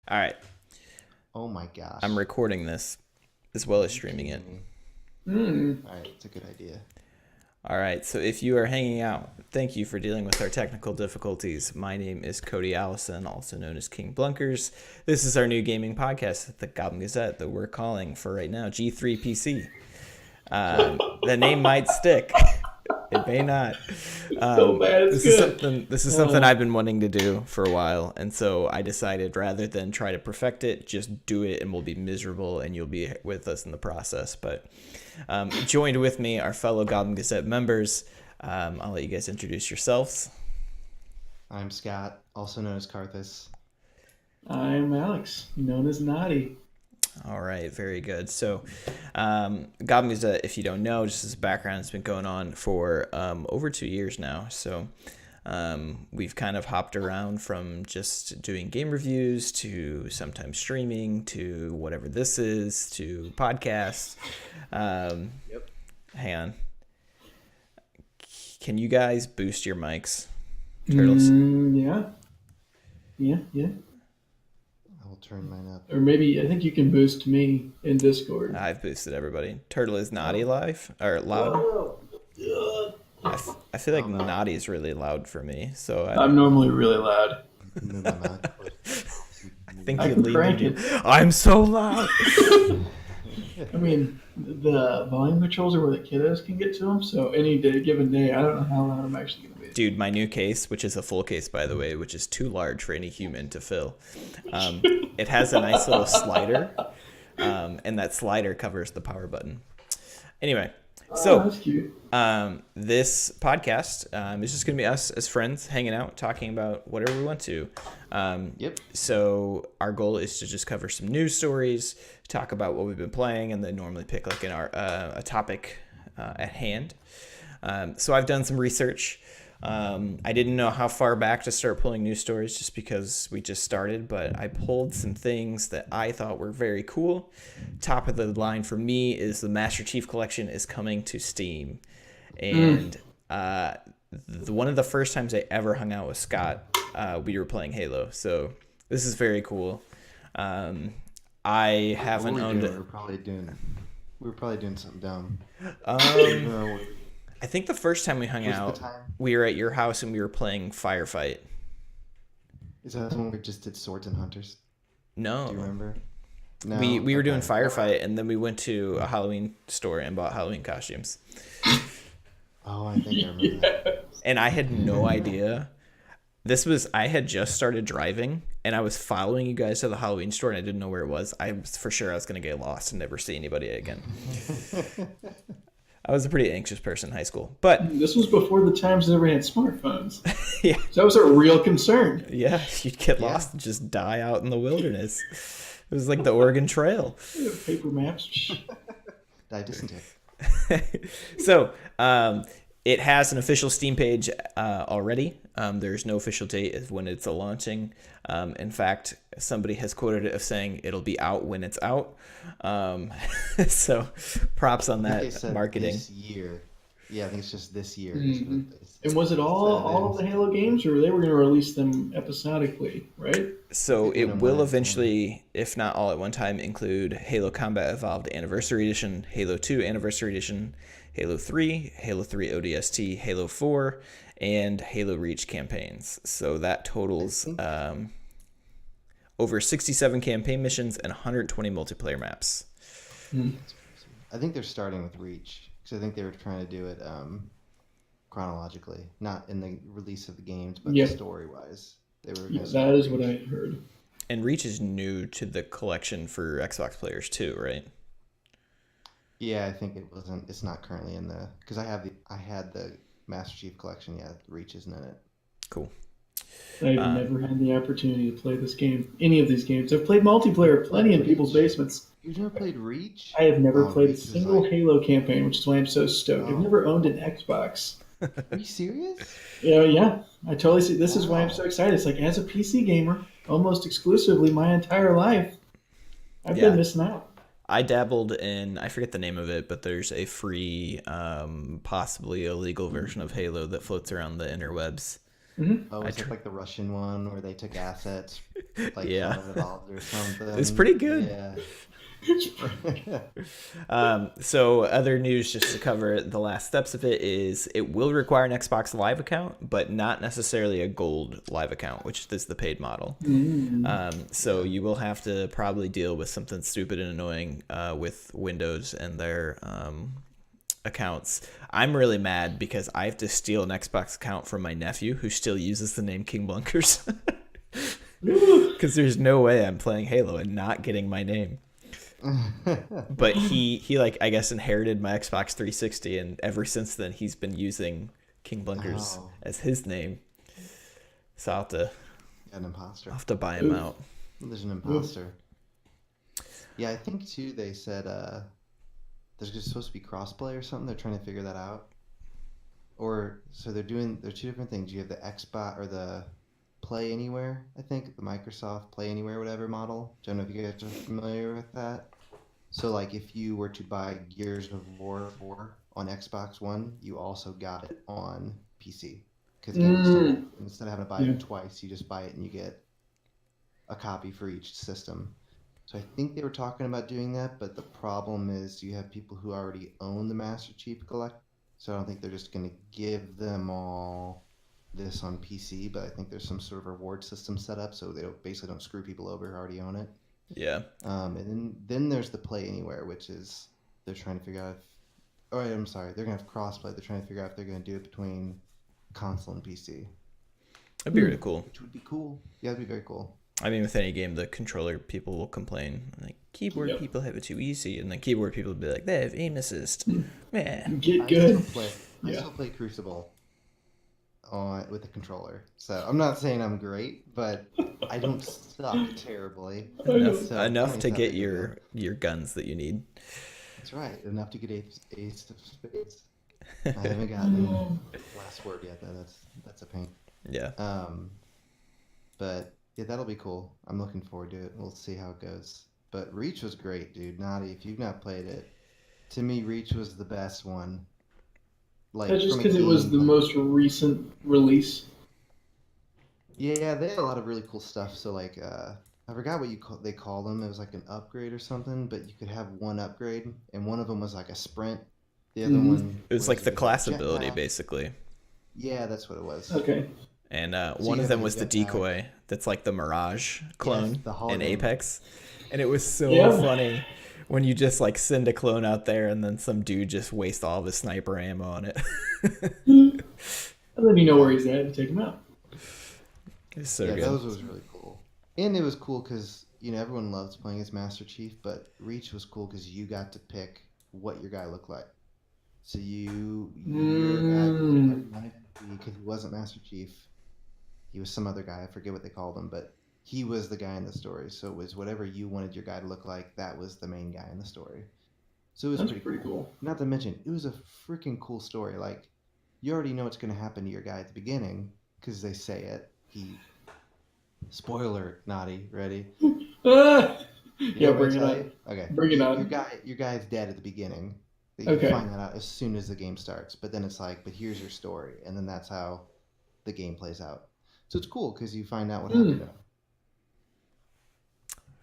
All right. Oh my I'm gosh. recording this as well Are as you streaming it. kidding me? Hmm. All right, it's a good idea. All right. So if you are hanging out, thank you for dealing with our technical difficulties. My name is Cody Allison, also known as King Blunkers. This is our new gaming podcast at the Gobling Gazette that we're calling for right now G3PC. The name might stick. It may not. It's so bad. It's This is good. something. This is something Uh, I've been wanting to do for a while, and so I decided rather than try to perfect it, just do it, and we'll be miserable, and you'll be with us in the process. But joined with me are fellow Goblin Gazette members. I'll let you guys introduce yourselves. I'm Scott, also known as Carthus. I'm Alex, known as Naughty. All right, very good. So, Goblin Gazette, if you don't know, just as a background, it's been going on for over 2 years now. So, we've kind of hopped around from just doing game reviews to sometimes streaming to whatever this is to podcasts. Um, Yep. Hang on. Can you guys boost your mics? Turtles. Yeah, yeah. I will turn mine up. Or maybe I think you can boost me in Discord. I've boosted everybody. Turtle is naughty Oh, live or loud. Whoa. Ugh. I feel like oh no. naughty is really loud for me, so I'm normally really loud. Move my mic. I Move think I my you can leaned crank into. it. I'm so loud. I mean, the volume controls are where the kiddos can get to them. So any day, given day, I don't know how loud I'm actually gonna be. Dude, my new case, which is a full case by the way, which is too large for any human to fill, it has a nice little slider, and that slider covers the power button. Anyway, Oh, so that's cute. this podcast is just going to be us as friends hanging out, talking about whatever we want to. Yep. So our goal is to just cover some news stories, talk about what we've been playing, and then normally pick like a topic at hand. So I've done some research. I didn't know how far back to start pulling news stories just because we just started, but I pulled some things that I thought were very cool. Top of the line for me is the Master Chief Collection is coming to Steam. And one of the first times I ever hung out with Scott, we were playing Halo. So this is very cool. I What were haven't we owned doing? it. We were probably doing something dumb. Um, No, I think the first time we hung was it the out, time? we were at your house and we were playing Firefight. Is that the one we just did Swords and Hunters? Do you No, remember? we No? we were doing Okay. Firefight and then we went to a Halloween store and bought Halloween costumes. Oh, I think I remember that. Yeah. And I had no idea. I had just started driving and I was following you guys to the Halloween store and I didn't know where it was. I was for sure I was going to get lost and never see anybody again. I was a pretty anxious person in high school. But This was before the times that everyone had smartphones. yeah, So that was a real concern. yeah, you'd get Yeah. lost and just die out in the wilderness. It was like the Oregon Trail. Paper maps. Die dysentery. So it has an official Steam page already. There's no official date of when it's launching. In fact, somebody has quoted it of saying it'll be out when it's out. Um, so props on I think they that said marketing. this year. Yeah, I think it's just this year. Mhm. It's, And was it all of the Halo games, or they were going to release them episodically, right? So They're it doing will one at a time. eventually, if not all at one time, include Halo Combat Evolved Anniversary Edition, Halo 2 Anniversary Edition, Halo 3, Halo 3 ODST, Halo 4, and Halo Reach campaigns. So that I totals think over 67 campaign missions and 120 multiplayer maps. Hmm. I think they're starting with Reach because I think they were trying to do it chronologically, not in the release of the games, but Yeah, story wise. They were going yeah, to start that with is what Reach. I heard. And Reach is new to the collection for Xbox players too, right? Yeah, I think it wasn't. It's not currently in the because I had the Master Chief Collection. Yeah, Reach isn't in it. Cool. I've Uh, never had the opportunity to play this game, any of these games. I've played multiplayer plenty in people's Reach? basements. You've never played Reach? I have never Oh, played a Reach was single like, Halo campaign, which is why I'm so stoked. I've oh, never owned an Xbox. are you serious? Yeah, I totally see. This is why I'm so Wow. excited. It's like as a PC gamer, almost exclusively my entire life, I've been yeah, missing out. I dabbled in, I forget the name of it, but there's a free, possibly illegal version of Halo that floats around the interwebs. Mm-hmm. Oh, I is it like the Russian one where they took assets, like Yeah, Planet Evolved or it's something? pretty good. Yeah. So other news just to cover the last steps of it is it will require an Xbox Live account, but not necessarily a gold live account, which is the paid model. Mm. So Yeah. you will have to probably deal with something stupid and annoying with Windows and their accounts. I'm really mad because I have to steal an Xbox account from my nephew who still uses the name King Blunkers. Because there's no way I'm playing Halo and not getting my name. But he like I guess inherited my Xbox 360, and ever since then he's been using King Blunkers Oh, as his name. So an imposter. I'll have to buy him Oof. out. There's an Oof. imposter. Yeah, I think too. They said there's just supposed to be crossplay or something. They're trying to figure that out. Or so they're doing. There's two different things. You have the Xbox or the Play Anywhere. I think the Microsoft Play Anywhere, whatever model. Don't know if you guys are familiar with that. So like if you were to buy Gears of War 4 on Xbox One, you also got it on PC. Because GameStop, Mm. instead of having to buy Yeah. it twice, you just buy it and you get a copy for each system. So I think they were talking about doing that, but the problem is you have people who already own the Master Chief Collection. So I don't think they're just going to give them all this on PC, but I think there's some sort of reward system set up so they basically don't screw people over who already own it. Yeah. And then there's the Play Anywhere, which is they're trying to figure out if. Oh, I'm sorry, they're gonna have crossplay. They're trying to figure out if they're gonna do it between console and PC, That'd be really cool. which would be cool. Yeah, that'd be very cool. I mean, with any game, the controller people will complain. Like, keyboard Yep. people have it too easy. And then keyboard people will be like, they have aim assist. Man. Get I good. still play. I Yeah. still play Crucible on with the controller. So I'm not saying I'm great, but I don't suck terribly. Enough, So enough 20's to not get big of a deal. your guns that you need. That's right. Enough to get ace of spades. I haven't gotten last word yet though. That's a pain. Yeah. But yeah, that'll be cool. I'm looking forward to it. We'll see how it goes. But Reach was great, dude. Naughty, if you've not played it, to me, Reach was the best one. Like That's just from a because it was game, the like most recent release. yeah, they had a lot of really cool stuff. So like, I forgot what they call them. It was like an upgrade or something. But you could have one upgrade, and one of them was like a sprint. The other Mhm. one It was like the was a class ability, jetpack. basically. Yeah, that's what it was. Okay. And So one you of have them like was a the jetpack. decoy that's like the Mirage Yes, clone the in hologram. Apex. And it was so Yeah. funny when you just like send a clone out there and then some dude just wastes all of his sniper ammo on it. And then you know where he's at and take him out. It's so Yeah, good. those was really cool. And it was cool because, everyone loves playing as Master Chief, but Reach was cool because you got to pick what your guy looked like. So your guy, whoever you wanted to be, because he wasn't Master Chief, he was some other guy. I forget what they called him, but he was the guy in the story. So it was whatever you wanted your guy to look like, that was the main guy in the story. So it was That's pretty pretty cool. cool. Not to mention, it was a freaking cool story. Like, you already know what's going to happen to your guy at the beginning because they say it. Spoiler, Naughty, ready? Ah! You Yeah, know what bring I it tell on. you? Okay. Bring it on. Your guy's dead at the beginning. You Okay. find that out as soon as the game starts. But then it's like, but here's your story, and then that's how the game plays out. So it's cool because you find out what happened to him.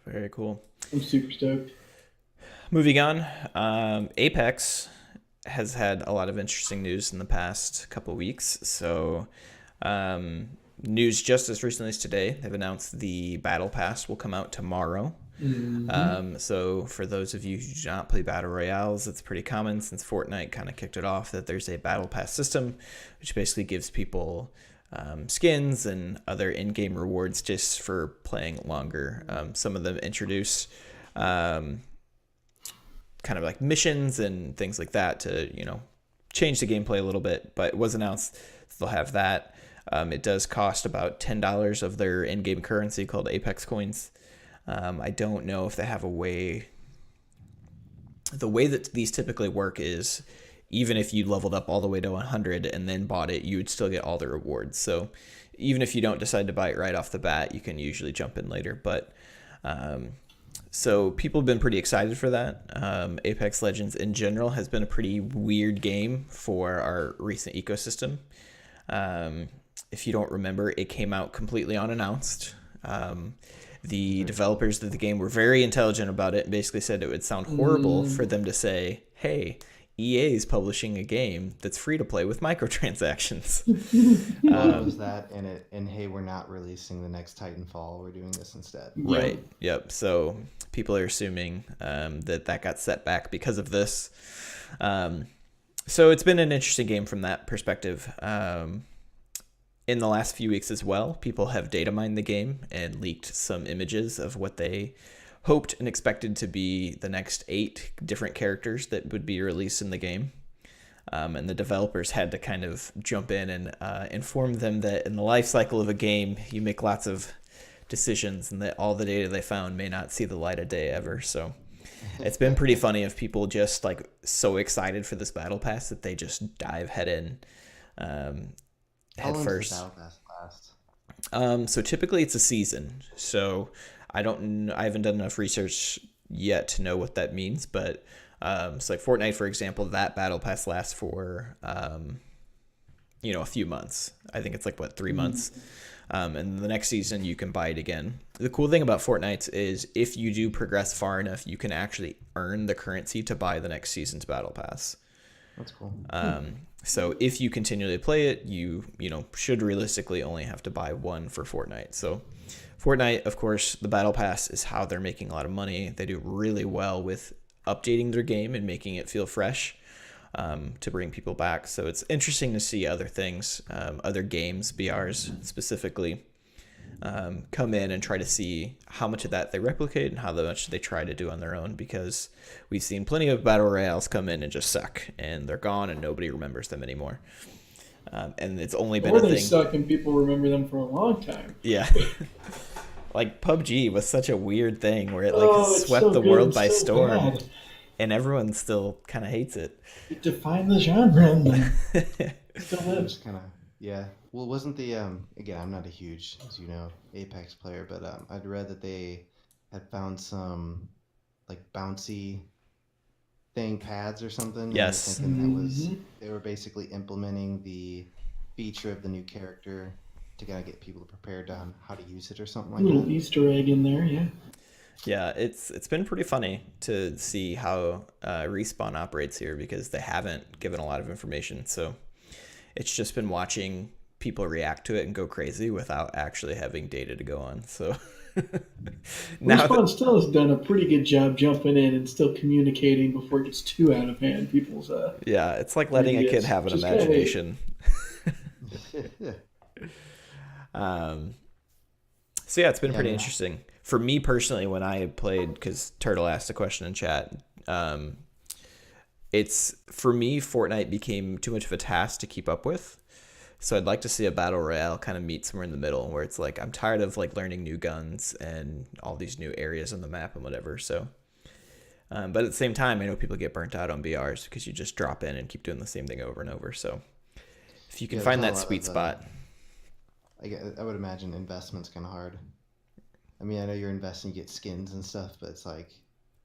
Very cool. I'm super stoked. Moving on, Apex has had a lot of interesting news in the past couple weeks. So, news just as recently as today, they've announced the Battle Pass will come out tomorrow. So for those of you who do not play Battle Royales, it's pretty common since Fortnite kind of kicked it off that there's a Battle Pass system, which basically gives people skins and other in-game rewards just for playing longer. Some of them introduce kind of like missions and things like that to, change the gameplay a little bit, but it was announced they'll have that. It does cost about $10 of their in-game currency called Apex coins. I don't know if they have a way. The way that these typically work is even if you leveled up all the way to 100 and then bought it, you would still get all the rewards. So even if you don't decide to buy it right off the bat, you can usually jump in later. But so people have been pretty excited for that. Apex Legends in general has been a pretty weird game for our recent ecosystem. if you don't remember, it came out completely unannounced. The developers of the game were very intelligent about it and basically said it would sound horrible for them to say, hey, EA is publishing a game that's free to play with microtransactions. What was that? And hey, we're not releasing the next Titanfall. We're doing this instead. Right. Yep. So people are assuming that got set back because of this. So it's been an interesting game from that perspective. In the last few weeks as well, people have data mined the game and leaked some images of what they hoped and expected to be the next 8 different characters that would be released in the game. And the developers had to kind of jump in and inform them that in the life cycle of a game, you make lots of decisions and that all the data they found may not see the light of day ever. So it's been pretty funny of people just like so excited for this battle pass that they just dive head in head first. How long does the battle pass last? So typically it's a season. So I haven't done enough research yet to know what that means, but so like Fortnite, for example, that battle pass lasts for a few months. I think it's like 3 months. And the next season you can buy it again. The cool thing about Fortnite is if you do progress far enough, you can actually earn the currency to buy the next season's battle pass. That's cool. So if you continually play it, you should realistically only have to buy one for Fortnite. So Fortnite, of course, the battle pass is how they're making a lot of money. They do really well with updating their game and making it feel fresh to bring people back. So it's interesting to see other things, other games, BRs specifically, come in and try to see how much of that they replicate and how much they try to do on their own, because we've seen plenty of battle royales come in and just suck and they're gone and nobody remembers them anymore. And it's only been or a they thing. suck and people remember them for a long time. Yeah. Like PUBG was such a weird thing where it It's swept so the good world and by so storm, bad. and everyone still kind of hates it. It defined the genre and then still lives. Just kind of, yeah. Well, wasn't the again? I'm not a huge, as you know, Apex player, but I'd read that they had found some like bouncy thing pads or something. and Yes. Thinking that was they were basically implementing the feature of the new character to kind of get people prepared on how to use it or something A like little that. Easter egg in there, yeah. Yeah, it's been pretty funny to see how Respawn operates here, because they haven't given a lot of information. So it's just been watching people react to it and go crazy without actually having data to go on. So now Respawn still has done a pretty good job jumping in and still communicating before it gets too out of hand. People's yeah, it's like letting a kid ideas. have an Just kinda imagination. So yeah, it's been pretty interesting. For me personally, when I had played, because Turtle asked a question in chat, it's for me, Fortnite became too much of a task to keep up with. So I'd like to see a battle royale kind of meet somewhere in the middle, where it's like I'm tired of like learning new guns and all these new areas on the map and whatever. So, but at the same time, I know people get burnt out on BRs because you just drop in and keep doing the same thing over and over. So if you can find that sweet spot. I would imagine investment's kind of hard. I mean, I know you're investing, you get skins and stuff, but it's like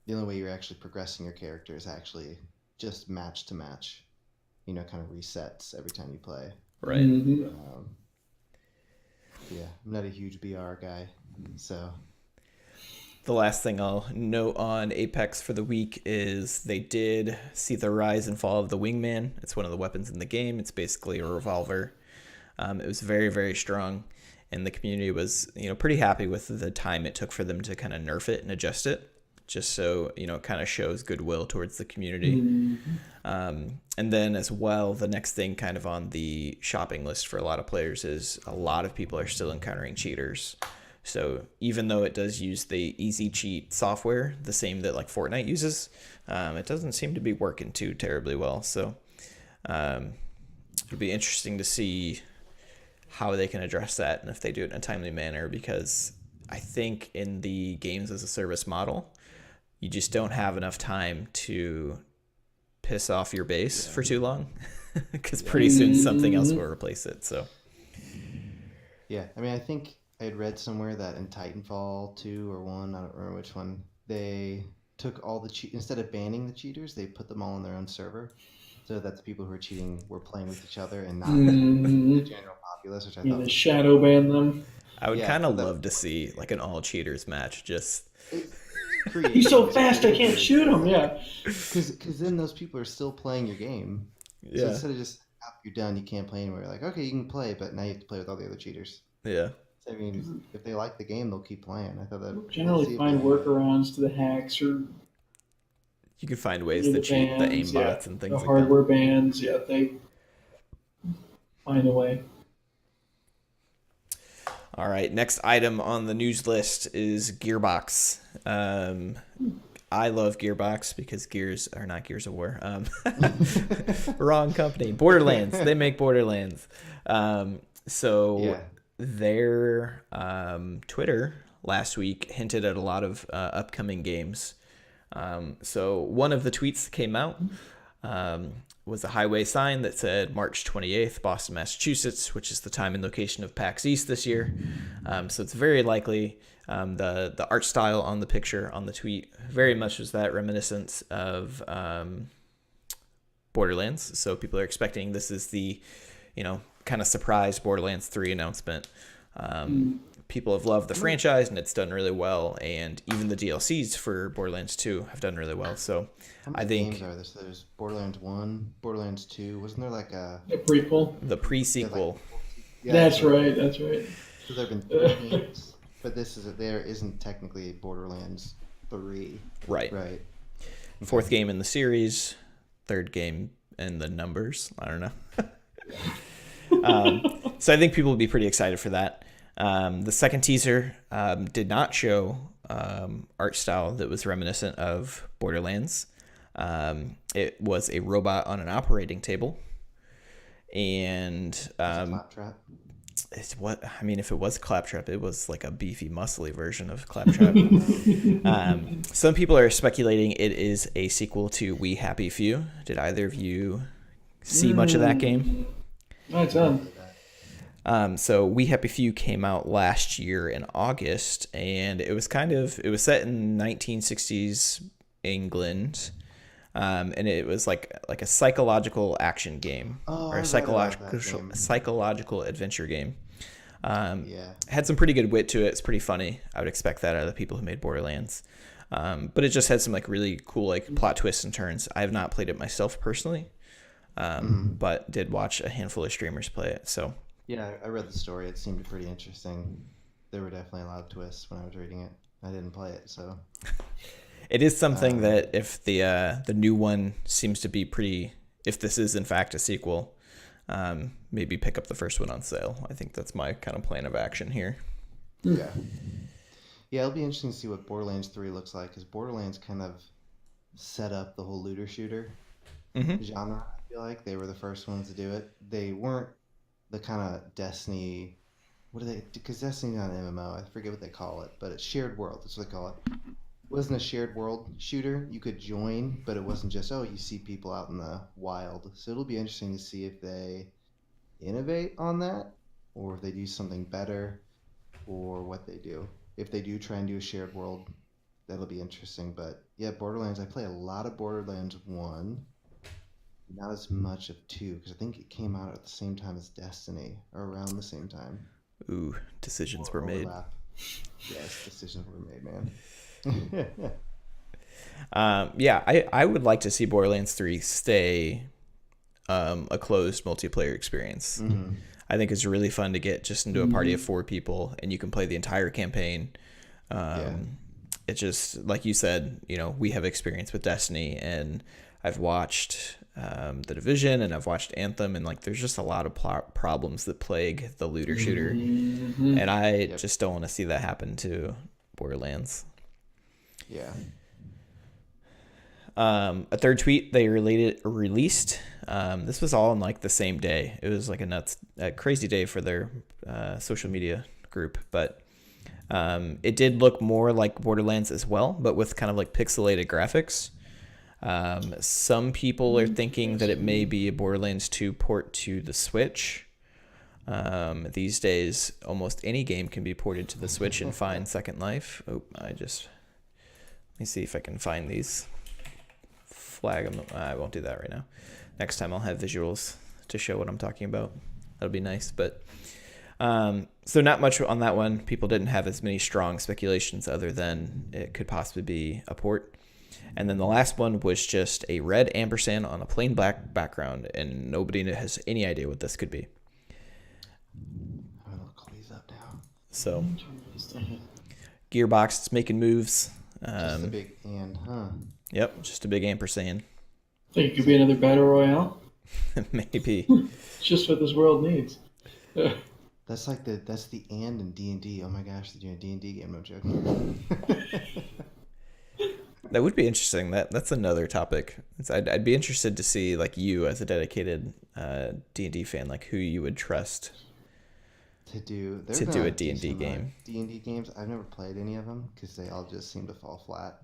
the only way you're actually progressing your character is actually just match to match. Kind of resets every time you play. Right. Yeah, I'm not a huge BR guy, so. The last thing I'll note on Apex for the week is they did see the rise and fall of the Wingman. It's one of the weapons in the game. It's basically a revolver. It was very, very strong, and the community was, pretty happy with the time it took for them to kind of nerf it and adjust it, just so, it kind of shows goodwill towards the community. And then as well, the next thing kind of on the shopping list for a lot of players is a lot of people are still encountering cheaters. So even though it does use the easy cheat software, the same that like Fortnite uses, it doesn't seem to be working too terribly well. So it'll be interesting to see how they can address that and if they do it in a timely manner, because I think in the games as a service model, you just don't have enough time to piss off your base for too long, because pretty soon something else will replace it. So Yeah, I mean, I think I had read somewhere that in Titanfall 2 or 1, I don't remember which one, they took all the instead of banning the cheaters, they put them all on their own server. so that the people who are cheating were playing with each other and not Mhm. the general populace, which I Yeah, thought they was shadow ban them. I would yeah, I kind thought of that love was to see like an all cheaters match. Just it's He's so creative. fast, I can't shoot him. Yeah. Because then those people are still playing your game. So yeah, instead of just after you're done, you can't play anymore. You're like, okay, you can play, but now you have to play with all the other cheaters. yeah. So, I mean, if they like the game, they'll keep playing. I thought that we'll Generally see if find they workarounds to the hacks or You could find ways the to cheat the bans. Yeah, aimbots and the things like that. hardware bans. Yeah, they find a way. All right, next item on the news list is Gearbox. I love Gearbox because Gears are not Gears of War. Wrong company. Borderlands. They make Borderlands. So Yeah. their Twitter last week hinted at a lot of upcoming games. So one of the tweets that came out was a highway sign that said March 28th, Boston, Massachusetts, which is the time and location of PAX East this year. So it's very likely the art style on the picture on the tweet very much was that reminiscence of Borderlands. So people are expecting this is the, kind of surprise Borderlands 3 announcement. People have loved the franchise and it's done really well, and even the DLCs for Borderlands 2 have done really well. So How many I think games are there? So there's Borderlands 1, Borderlands 2. Wasn't there like a prequel. the pre-sequel. Yeah, That's right. That's right. So there have been 3 games, but there isn't technically Borderlands 3. Right. Right. Fourth game in the series, third game in the numbers. I don't know. So I think people will be pretty excited for that. The second teaser did not show art style that was reminiscent of Borderlands. It was a robot on an operating table. And Claptrap. if it was Claptrap, it was like a beefy, muscly version of Claptrap. Some people are speculating it is a sequel to We Happy Few. Did either of you see much of that game? That's on. So We Happy Few came out last year in August, and it was set in 1960s England. And it was like a psychological action game or a psychological adventure game. Had some pretty good wit to it. It's pretty funny. I would expect that out of the people who made Borderlands. But it just had some like really cool like plot twists and turns. I have not played it myself personally, but did watch a handful of streamers play it. So Yeah, I read the story. It seemed pretty interesting. There were definitely a lot of twists when I was reading it. I didn't play it, so. it is something that if the new one seems to be pretty, if this is in fact a sequel, maybe pick up the first one on sale. I think that's my kind of plan of action here. Yeah. Yeah, it'll be interesting to see what Borderlands 3 looks like, because Borderlands kind of set up the whole looter shooter genre, I feel like. They were the first ones to do it. They weren't the kind of Destiny, because Destiny's not an MMO, I forget what they call it, but it's shared world, that's what they call it. It wasn't a shared world shooter. You could join, but it wasn't just, you see people out in the wild. So it'll be interesting to see if they innovate on that, or if they do something better, or what they do. If they do try and do a shared world, that'll be interesting. But yeah, Borderlands, I play a lot of Borderlands 1. Not as much of 2, because I think it came out at the same time as Destiny, or around the same time. Ooh, decisions were made. Overlap. Yes, decisions were made, man. I would like to see Borderlands 3 stay a closed multiplayer experience. I think it's really fun to get just into a party of 4 people, and you can play the entire campaign. It just, like you said, we have experience with Destiny, and I've watched The Division, and I've watched Anthem, and like there's just a lot of problems that plague the looter shooter, and I just don't want to see that happen to Borderlands. Yeah. A third tweet they released. This was all in like the same day. It was like a crazy day for their social media group, but it did look more like Borderlands as well, but with kind of like pixelated graphics. Some people are thinking that it may be a Borderlands 2 port to the Switch. These days, almost any game can be ported to the Switch and find second life. Let me see if I can find these. Flag them. I won't do that right now. Next time I'll have visuals to show what I'm talking about. That'll be nice. But so not much on that one. People didn't have as many strong speculations other than it could possibly be a port. And then the last one was just a red ampersand on a plain black background, and nobody has any idea what this could be. I'm gonna look these up now. So, Gearbox is making moves. Just a big and, huh? Yep, just a big ampersand. Think it could be another battle royale? Maybe. It's just what this world needs. That's the and in D&D. Oh my gosh, they're doing a D&D game. No joking. That would be interesting. That's another topic. I'd be interested to see, like, you as a dedicated D&D fan, like who you would trust to do a D&D game. D&D games. I've never played any of them because they all just seem to fall flat.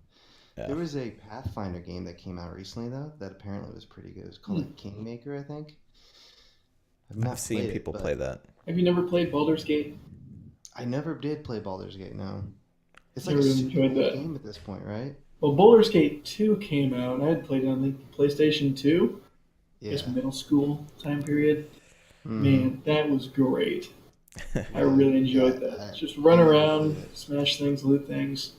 Yeah. There was a Pathfinder game that came out recently though that apparently was pretty good. It was called like Kingmaker, I think. I've seen people play that. Have you never played Baldur's Gate? I never did play Baldur's Gate. No, it's like Never a really super enjoyed old that. game at this point, right? Well, Baldur's Gate 2 came out, and I had played it on the PlayStation 2. I Yeah. guess middle school time period. Mm. Man, that was great. I really enjoyed that. Just run around, smash things, loot things.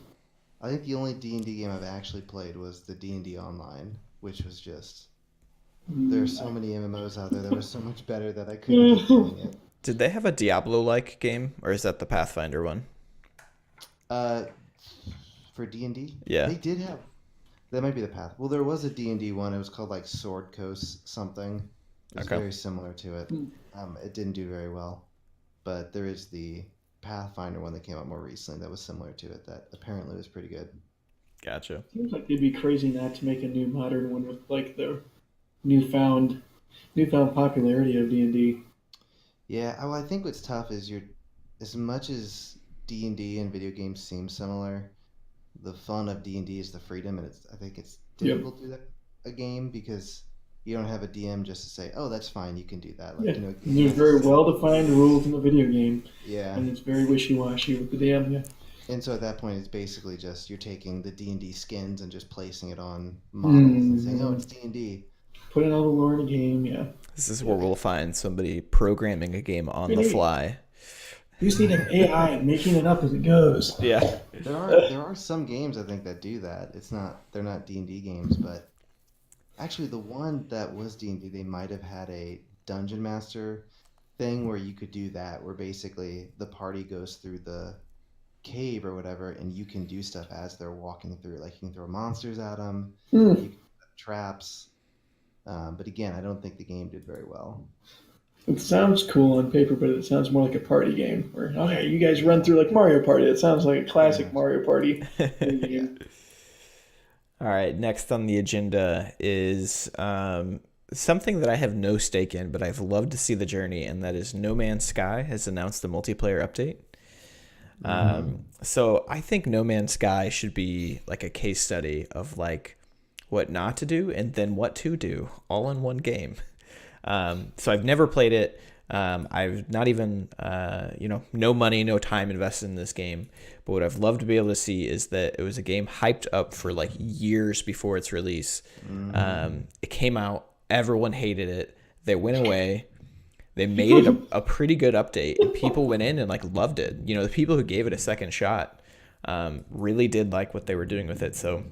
I think the only D&D game I've actually played was the D&D Online, which was just... There's so many MMOs out there that were so much better that I couldn't keep playing it. Did they have a Diablo-like game, or is that the Pathfinder one? For D&D? Yeah. They did have... That might be the path. Well, there was a D&D one. It was called like Sword Coast something. It was very similar to it. It didn't do very well. But there is the Pathfinder one that came out more recently that was similar to it that apparently was pretty good. Gotcha. Seems like they'd be crazy not to make a new modern one with like the newfound popularity of D&D. Yeah, well, I think what's tough is as much as D&D and video games seem similar, the fun of D&D is the freedom, and I think it's difficult to do a game because you don't have a DM just to say, "Oh, that's fine, you can do that." Like, Yeah, there's very well-defined rules in the video game, yeah, and it's very wishy-washy with the DM. Yeah. And so at that point, it's basically just you're taking the D&D skins and just placing it on models and saying, "Oh, it's D&D." Put in all the lore in the game. Yeah. This is where we'll find somebody programming a game on the fly. You just need an AI making it up as it goes. Yeah. There are some games I think that do that. They're not D&D games, but actually the one that was D&D, they might have had a dungeon master thing where you could do that, where basically the party goes through the cave or whatever, and you can do stuff as they're walking through. Like you can throw monsters at them, you can set traps. But again, I don't think the game did very well. It sounds cool on paper, but it sounds more like a party game. Where, okay, you guys run through like Mario Party. It sounds like a classic Mario Party game. All right, next on the agenda is something that I have no stake in, but I've loved to see the journey, and that is No Man's Sky has announced the multiplayer update. So I think No Man's Sky should be like a case study of like what not to do and then what to do all in one game. So I've never played it. I've not even, no money, no time invested in this game. But what I've loved to be able to see is that it was a game hyped up for like years before its release. It came out, everyone hated it. They went away. They made it a pretty good update, and people went in and like loved it. You know, the people who gave it a second shot really did like what they were doing with it. So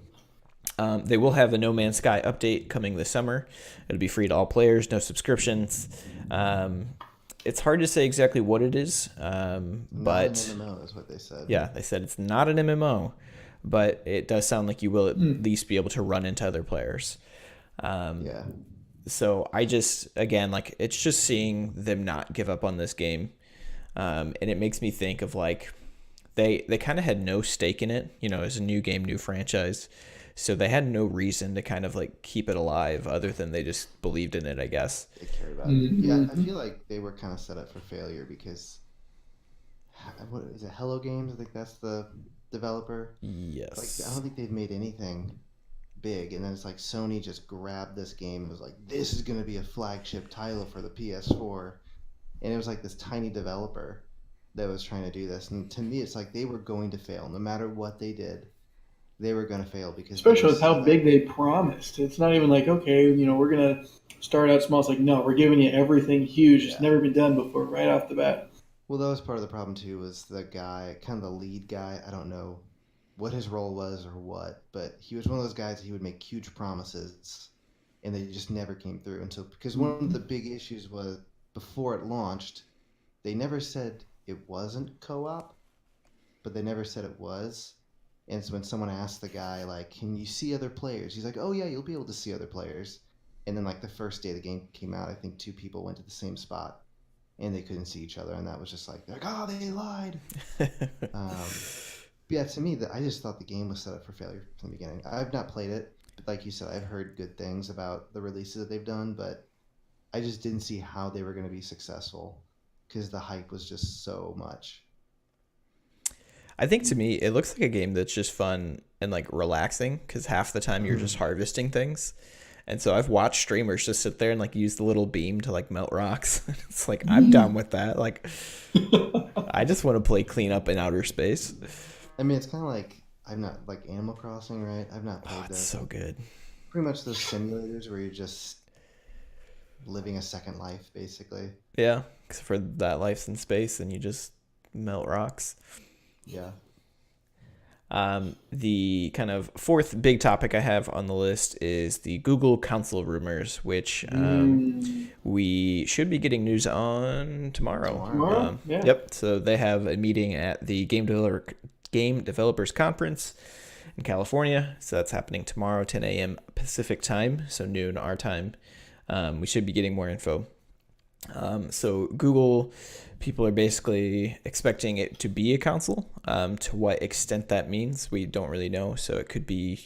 they will have a No Man's Sky update coming this summer. It'll be free to all players, no subscriptions. It's hard to say exactly what it is, but not an MMO is what they said. Yeah, they said it's not an MMO, but it does sound like you will at least be able to run into other players. Yeah. So I just, again, like it's just seeing them not give up on this game, and it makes me think of like they kind of had no stake in it, you know, as a new game, new franchise. So they had no reason to kind of like keep it alive other than they just believed in it, I guess. They care about it. Yeah, I feel like they were kind of set up for failure because, what is it, Hello Games? I think that's the developer. Yes. Like, I don't think they've made anything big. And then it's like Sony just grabbed this game and was like, this is going to be a flagship title for the PS4. And it was like this tiny developer that was trying to do this. And to me, it's like they were going to fail no matter what they did. they were going to fail because they were Especially with how set big up. they promised. It's not even like, okay, we're gonna start out small. It's like, no, we're giving you everything huge. It's Yeah. never been done before, right off the bat. Well, that was part of the problem too. Was the guy kind of the lead guy? I don't know what his role was or what, but he was one of those guys that he would make huge promises, and they just never came through. And so, because one of the big issues was before it launched, they never said it wasn't co-op, but they never said it was. And so when someone asked the guy, like, can you see other players? He's like, oh, yeah, you'll be able to see other players. And then, like, the first day the game came out, I think 2 people went to the same spot and they couldn't see each other. And that was just like, they're like, oh, they lied. But yeah, to me, I just thought the game was set up for failure from the beginning. I've not played it. But like you said, I've heard good things about the releases that they've done, but I just didn't see how they were going to be successful because the hype was just so much. I think to me, it looks like a game that's just fun and like relaxing because half the time you're just harvesting things. And so I've watched streamers just sit there and like use the little beam to like melt rocks. It's like, I'm done with that. Like, I just want to play clean up in outer space. I mean, it's kind of like, I'm not like Animal Crossing, right? I've not played It's those. so good. Pretty much those simulators where you're just living a second life, basically. Yeah, except for that life's in space and you just melt rocks. Yeah. The kind of fourth big topic I have on the list is the Google console rumors, which we should be getting news on tomorrow. Tomorrow? Yeah. Yep. So they have a meeting at the Game Developers Conference in California. So that's happening tomorrow, 10 a.m. Pacific time, so noon our time. We should be getting more info. So Google people are basically expecting it to be a console. To what extent that means, we don't really know. So it could be,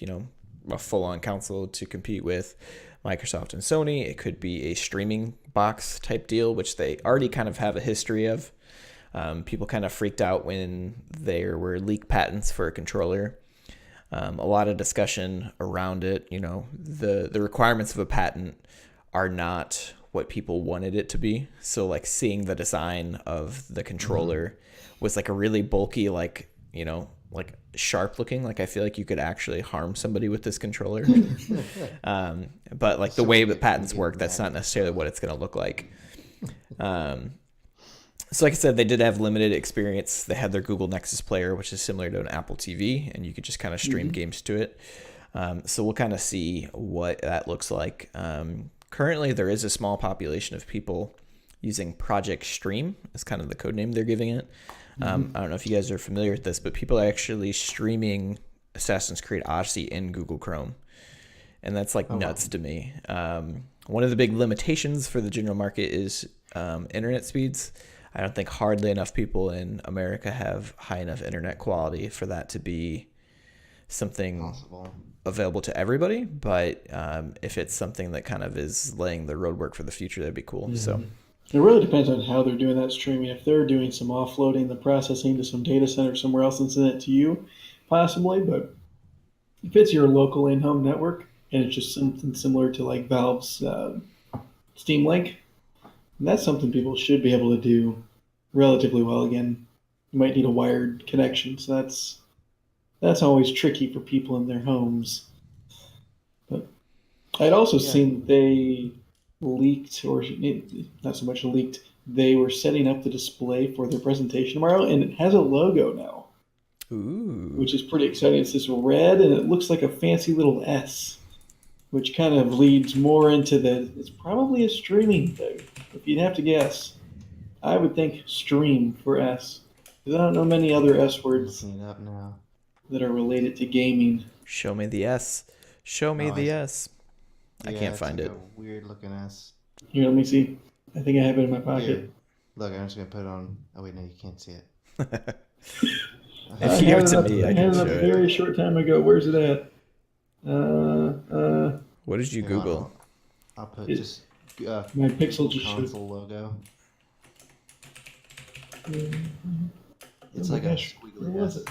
a full-on console to compete with Microsoft and Sony. It could be a streaming box type deal, which they already kind of have a history of. People kind of freaked out when there were leaked patents for a controller. A lot of discussion around it. The requirements of a patent are not what people wanted it to be. So like seeing the design of the controller was like a really bulky, like sharp looking, like I feel like you could actually harm somebody with this controller. But like the way the patents work, that's not necessarily what it's going to look like. So like I said, they did have limited experience. They had their Google Nexus player, which is similar to an Apple TV, and you could just kind of stream games to it. So we'll kind of see what that looks like. Currently, there is a small population of people using Project Stream. Is kind of the code name they're giving it. I don't know if you guys are familiar with this, but people are actually streaming Assassin's Creed Odyssey in Google Chrome. And that's like nuts to me. One of the big limitations for the general market is internet speeds. I don't think hardly enough people in America have high enough internet quality for that to be something Possible. available to everybody. But if it's something that kind of is laying the roadwork for the future, that'd be cool. So It really depends on how they're doing that streaming. If they're doing some offloading the processing to some data center somewhere else and send it to you, possibly. But if it's your local in-home network and it's just something similar to like Valve's Steam Link, that's something people should be able to do relatively well. Again, you might need a wired connection, so that's always tricky for people in their homes. But I'd also seen they leaked, or not so much leaked, they were setting up the display for their presentation tomorrow, and it has a logo now. Ooh. Which is pretty exciting. It's this red, and it looks like a fancy little S, which kind of leads more into it's probably a streaming thing. If you'd have to guess, I would think stream for S. Because I don't know many other S words Looking it up now. that are related to gaming. Show me the S. Show me the S. I Yeah, can't it's find like it. A weird looking S. Here, let me see. I think I have it in my pocket. Here. Look, I'm just gonna put it on. Oh wait, no, you can't see it. If you give it to me, I had can it show up a it. very short time ago. Where's it at? What did you Hang on, Google? I'll put It- just My Pixel just showed. console logo. It's Oh my like gosh, a where squiggly was S. it?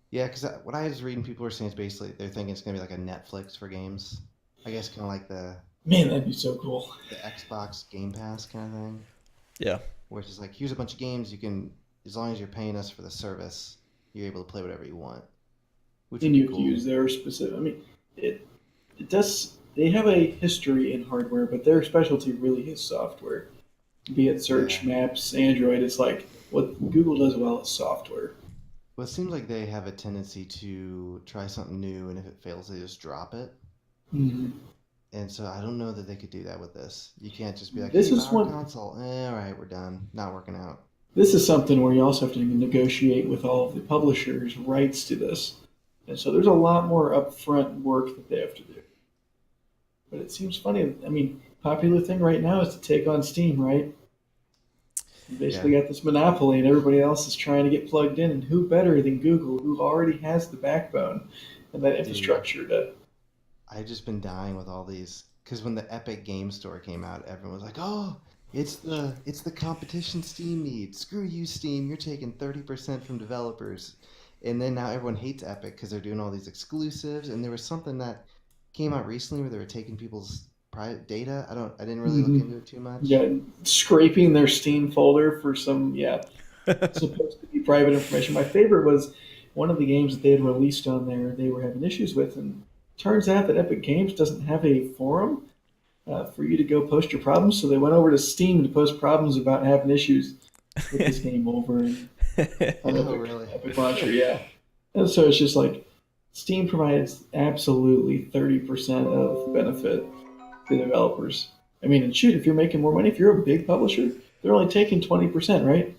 Yeah, because what I was reading, people were saying is basically they're thinking it's gonna be like a Netflix for games. I guess kind of like the Man, that'd be so cool. Xbox Game Pass kind of thing, Yeah. where it's just like here's a bunch of games you can, as long as you're paying us for the service, you're able to play whatever you want. which And would be you can cool. use their specific. I mean, it does. They have a history in hardware, but their specialty really is software. Be it search, Yeah. maps, Android. It's like what Google does well is software. Well, it seems like they have a tendency to try something new, and if it fails, they just drop it. Mhm. And so I don't know that they could do that with this. You can't just be like, This "Hey, buy is our one. console." All right, we're done. Not working out. This is something where you also have to negotiate with all of the publishers' rights to this, and so there's a lot more upfront work that they have to do. But it seems funny. I mean, popular thing right now is to take on Steam, right? You Yeah, basically got this monopoly, and everybody else is trying to get plugged in. And who better than Google, who already has the backbone and that dude. infrastructure to. I've just been dying with all these because when the Epic Game Store came out, everyone was like, "Oh, it's the competition Steam needs. Screw you, Steam. You're taking 30% from developers." And then now everyone hates Epic because they're doing all these exclusives. And there was something that came out recently where they were taking people's private data. I didn't really look Mhm. into it too much. Yeah, scraping their Steam folder for some, yeah, supposed to be private information. My favorite was one of the games that they had released on there. They were having issues with, and turns out that Epic Games doesn't have a forum for you to go post your problems. So they went over to Steam to post problems about having issues with this game over on Oh, Epic really? Epic Launcher. Yeah, and so it's just like Steam provides absolutely 30% of benefit to developers. I mean, and shoot, if you're making more money, if you're a big publisher, they're only taking 20%, right?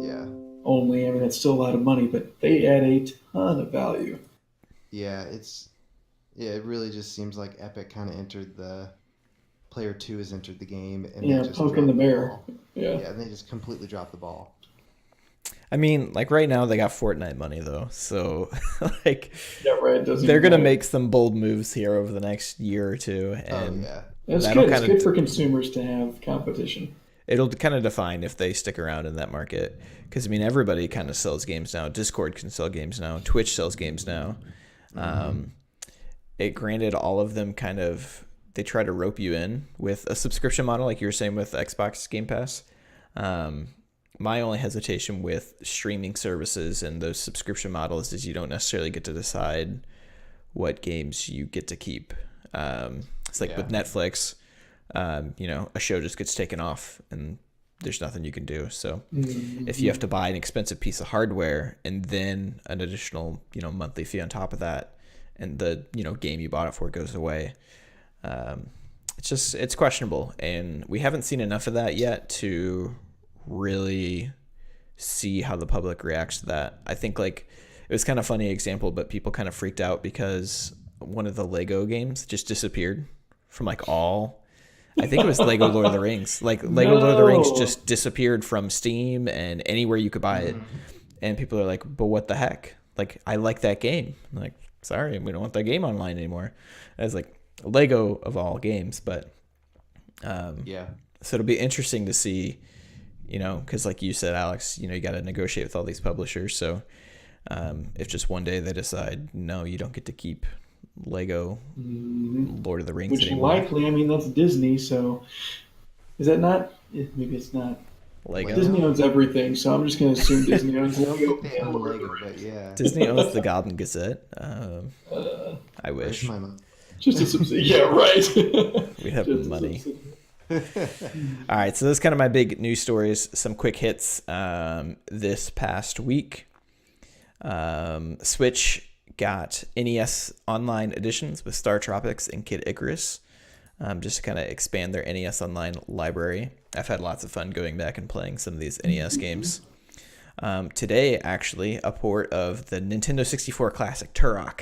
Yeah. Only. I mean, it's still a lot of money, but they add a ton of value. Yeah, it really just seems like Epic kind of entered the player two has entered the game and they Yeah, just poking the dropped the bear. ball. Yeah. Yeah, they just completely dropped the ball. I mean, like right now they got Fortnite money though, so like Yeah, right. It doesn't they're even gonna matter. make some bold moves here over the next year or two, Oh and yeah. It's that'll good. It's kind good of for consumers to have competition. it'll kind of define if they stick around in that market. Because I mean, everybody kind of sells games now. Discord can sell games now. Twitch sells games now. Mm-hmm. It granted all of them kind of they try to rope you in with a subscription model, like you were saying with Xbox Game Pass. My only hesitation with streaming services and those subscription models is you don't necessarily get to decide what games you get to keep. It's like with Yeah. Netflix, a show just gets taken off and there's nothing you can do. So if you have to buy an expensive piece of hardware and then an additional, monthly fee on top of that, and the, game you bought it for goes away, it's questionable. And we haven't seen enough of that yet to really see how the public reacts to that. I think like it was kind of funny example, but people kind of freaked out because one of the Lego games just disappeared from like all. I think it was Lego Lord of the Rings. Like Lego Lord of the Rings No. just disappeared from Steam and anywhere you could buy it. And people are like, "But what the heck? Like I like that game." I'm like, "Sorry, we don't want that game online anymore." And I was like, Lego of all games, but Yeah. so it'll be interesting to see, because like you said, Alex, you got to negotiate with all these publishers. So if just one day they decide, no, you don't get to keep Lego Lord of the Rings Which anymore. likely, I mean, that's Disney, so is that not? Maybe it's not. Lego. Disney owns everything, so I'm just going to assume Disney owns I don't Lego. think they own Lego, but yeah. Disney owns the Goblin Gazette. I Where's wish my money? Just a subsidy. Yeah, right. we'd have Just a money. subsidy. All right, so those kind of my big news stories. Some quick hits this past week. Switch got NES Online editions with Star Tropics and Kid Icarus, just to kind of expand their NES Online library. I've had lots of fun going back and playing some of these NES games. Today, actually, a port of the Nintendo 64 classic Turok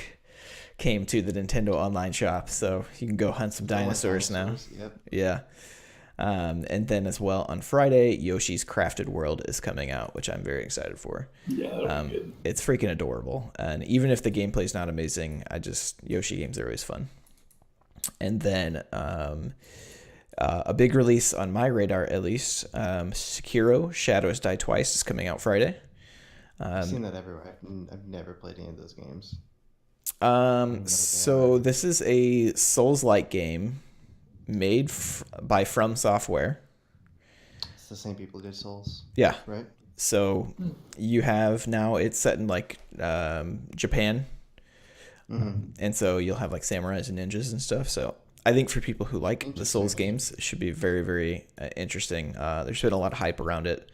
came to the Nintendo Online shop, so you can go hunt some dinosaurs now. Yep. Yeah. And then as well on Friday, Yoshi's Crafted World is coming out, which I'm very excited for. Yeah, that'll be good. It's freaking adorable. And even if the gameplay's not amazing, Yoshi games are always fun. And then a big release on my radar, at least, Sekiro Shadows Die Twice is coming out Friday. I've seen that everywhere. I've never played any of those games. So this is a Souls-like game made by From Software. It's the same people who did Souls, Yeah. right? So you have now it's set in like Japan, And so you'll have like samurais and ninjas and stuff. So I think for people who like the Souls games, it should be very, very interesting. There's been a lot of hype around it.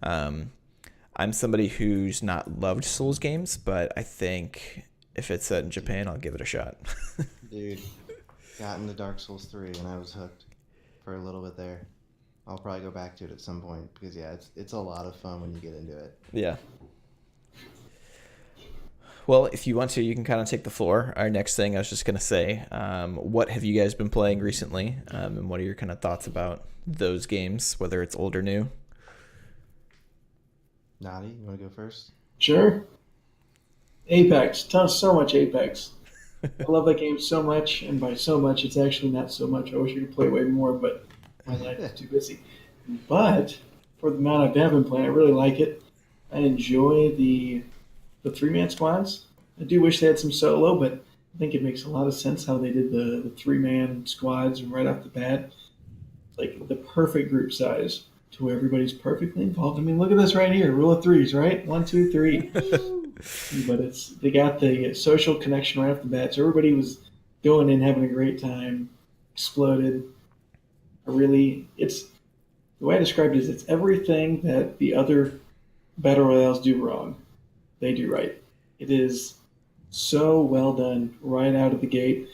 I'm somebody who's not loved Souls games, but I think if it's set in Japan, I'll give it a shot. Dude, got into Dark Souls 3 and I was hooked for a little bit there. I'll probably go back to it at some point because it's a lot of fun when you get into it. Yeah. Well, if you want to, you can kind of take the floor. Our next thing I was just going to say, what have you guys been playing recently? And what are your kind of thoughts about those games, whether it's old or new? Nadi, you want to go first? Sure. Apex. So much Apex. I love that game so much, and by so much, it's actually not so much. I wish I could play way more, but my life is too busy. But for the amount I've been playing, I really like it. I enjoy the 3-man squads. I do wish they had some solo, but I think it makes a lot of sense how they did the 3-man squads right off the bat. Like the perfect group size to where everybody's perfectly involved. I mean, look at this right here. Rule of threes, right? 1, 2, 3. But they got the social connection right off the bat. So everybody was going in, having a great time, exploded. It's the way I described it is it's everything that the other battle royales do wrong, they do right. It is so well done right out of the gate.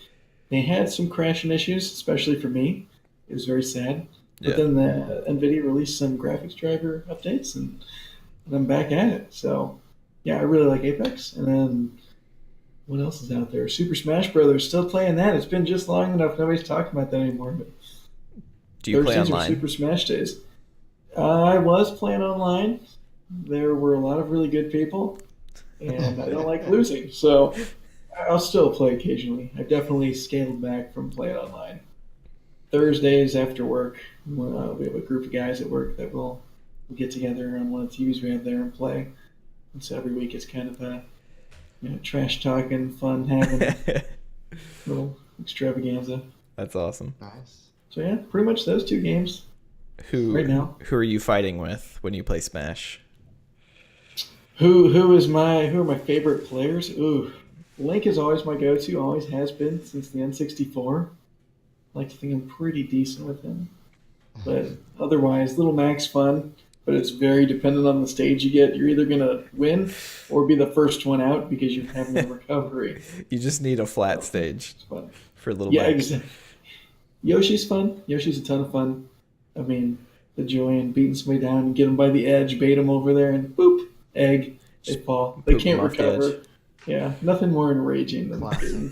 They had some crashing issues, especially for me. It was very sad. But then the NVIDIA released some graphics driver updates, and I'm back at it. So, yeah, I really like Apex. And then what else is out there? Super Smash Brothers, still playing that. It's been just long enough. Nobody's talking about that anymore. But do you play Thursdays online? Are Super Smash days. I was playing online. There were a lot of really good people, and I don't like losing. So I'll still play occasionally. I've definitely scaled back from playing online. Thursdays after work, we have a group of guys at work that will get together on one of the TVs we have there and play. And so every week it's kind of a trash talking, fun having little extravaganza. That's awesome. Nice. So yeah, pretty much those two games. Right now. Who are you fighting with when you play Smash? Who are my favorite players? Ooh, Link is always my go-to. Always has been since the N64. I like to think I'm pretty decent with him. But otherwise, Little Mac's fun, but it's very dependent on the stage you get. You're either going to win or be the first one out because you're having a recovery. You just need a flat stage for Little Mac. Yeah, exactly. Yoshi's fun. Yoshi's a ton of fun. I mean, the joy in beating somebody down and get them by the edge, bait them over there, and boop, egg, they fall. They can't recover. Yeah, nothing more enraging than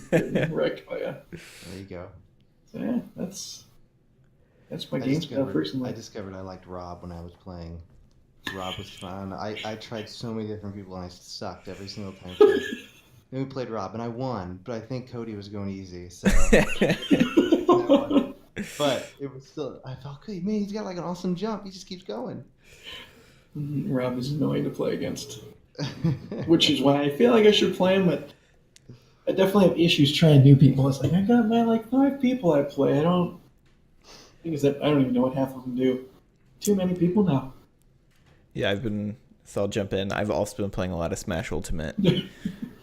getting wrecked by a... There you go. So yeah, that's my game stuff recently. I discovered I liked Rob when I was playing. Rob was fun. I tried so many different people and I sucked every single time. Then we played Rob and I won, but I think Cody was going easy, so but it was still, I felt good. Man, he's got like an awesome jump. He just keeps going. Rob is annoying to play against, which is why I feel like I should play him, but I definitely have issues trying new people. It's like, I got my 5 people I play. I don't even know what half of them do. Too many people now. Yeah, so I'll jump in. I've also been playing a lot of Smash Ultimate.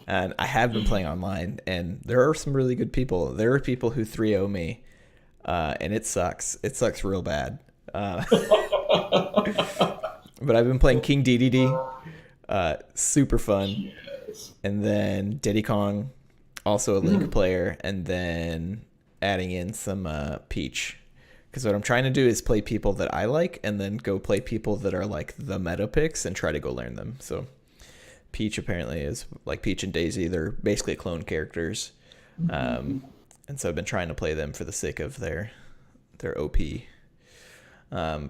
And I have been playing online, and there are some really good people. There are people who 3-0 me, and it sucks. It sucks real bad. But I've been playing King DDD. Super fun. Yes. And then Diddy Kong, also a Link player, and then adding in some Peach. Because what I'm trying to do is play people that I like, and then go play people that are like the meta picks and try to go learn them. So Peach apparently is like Peach and Daisy. They're basically clone characters. And so I've been trying to play them for the sake of their OP.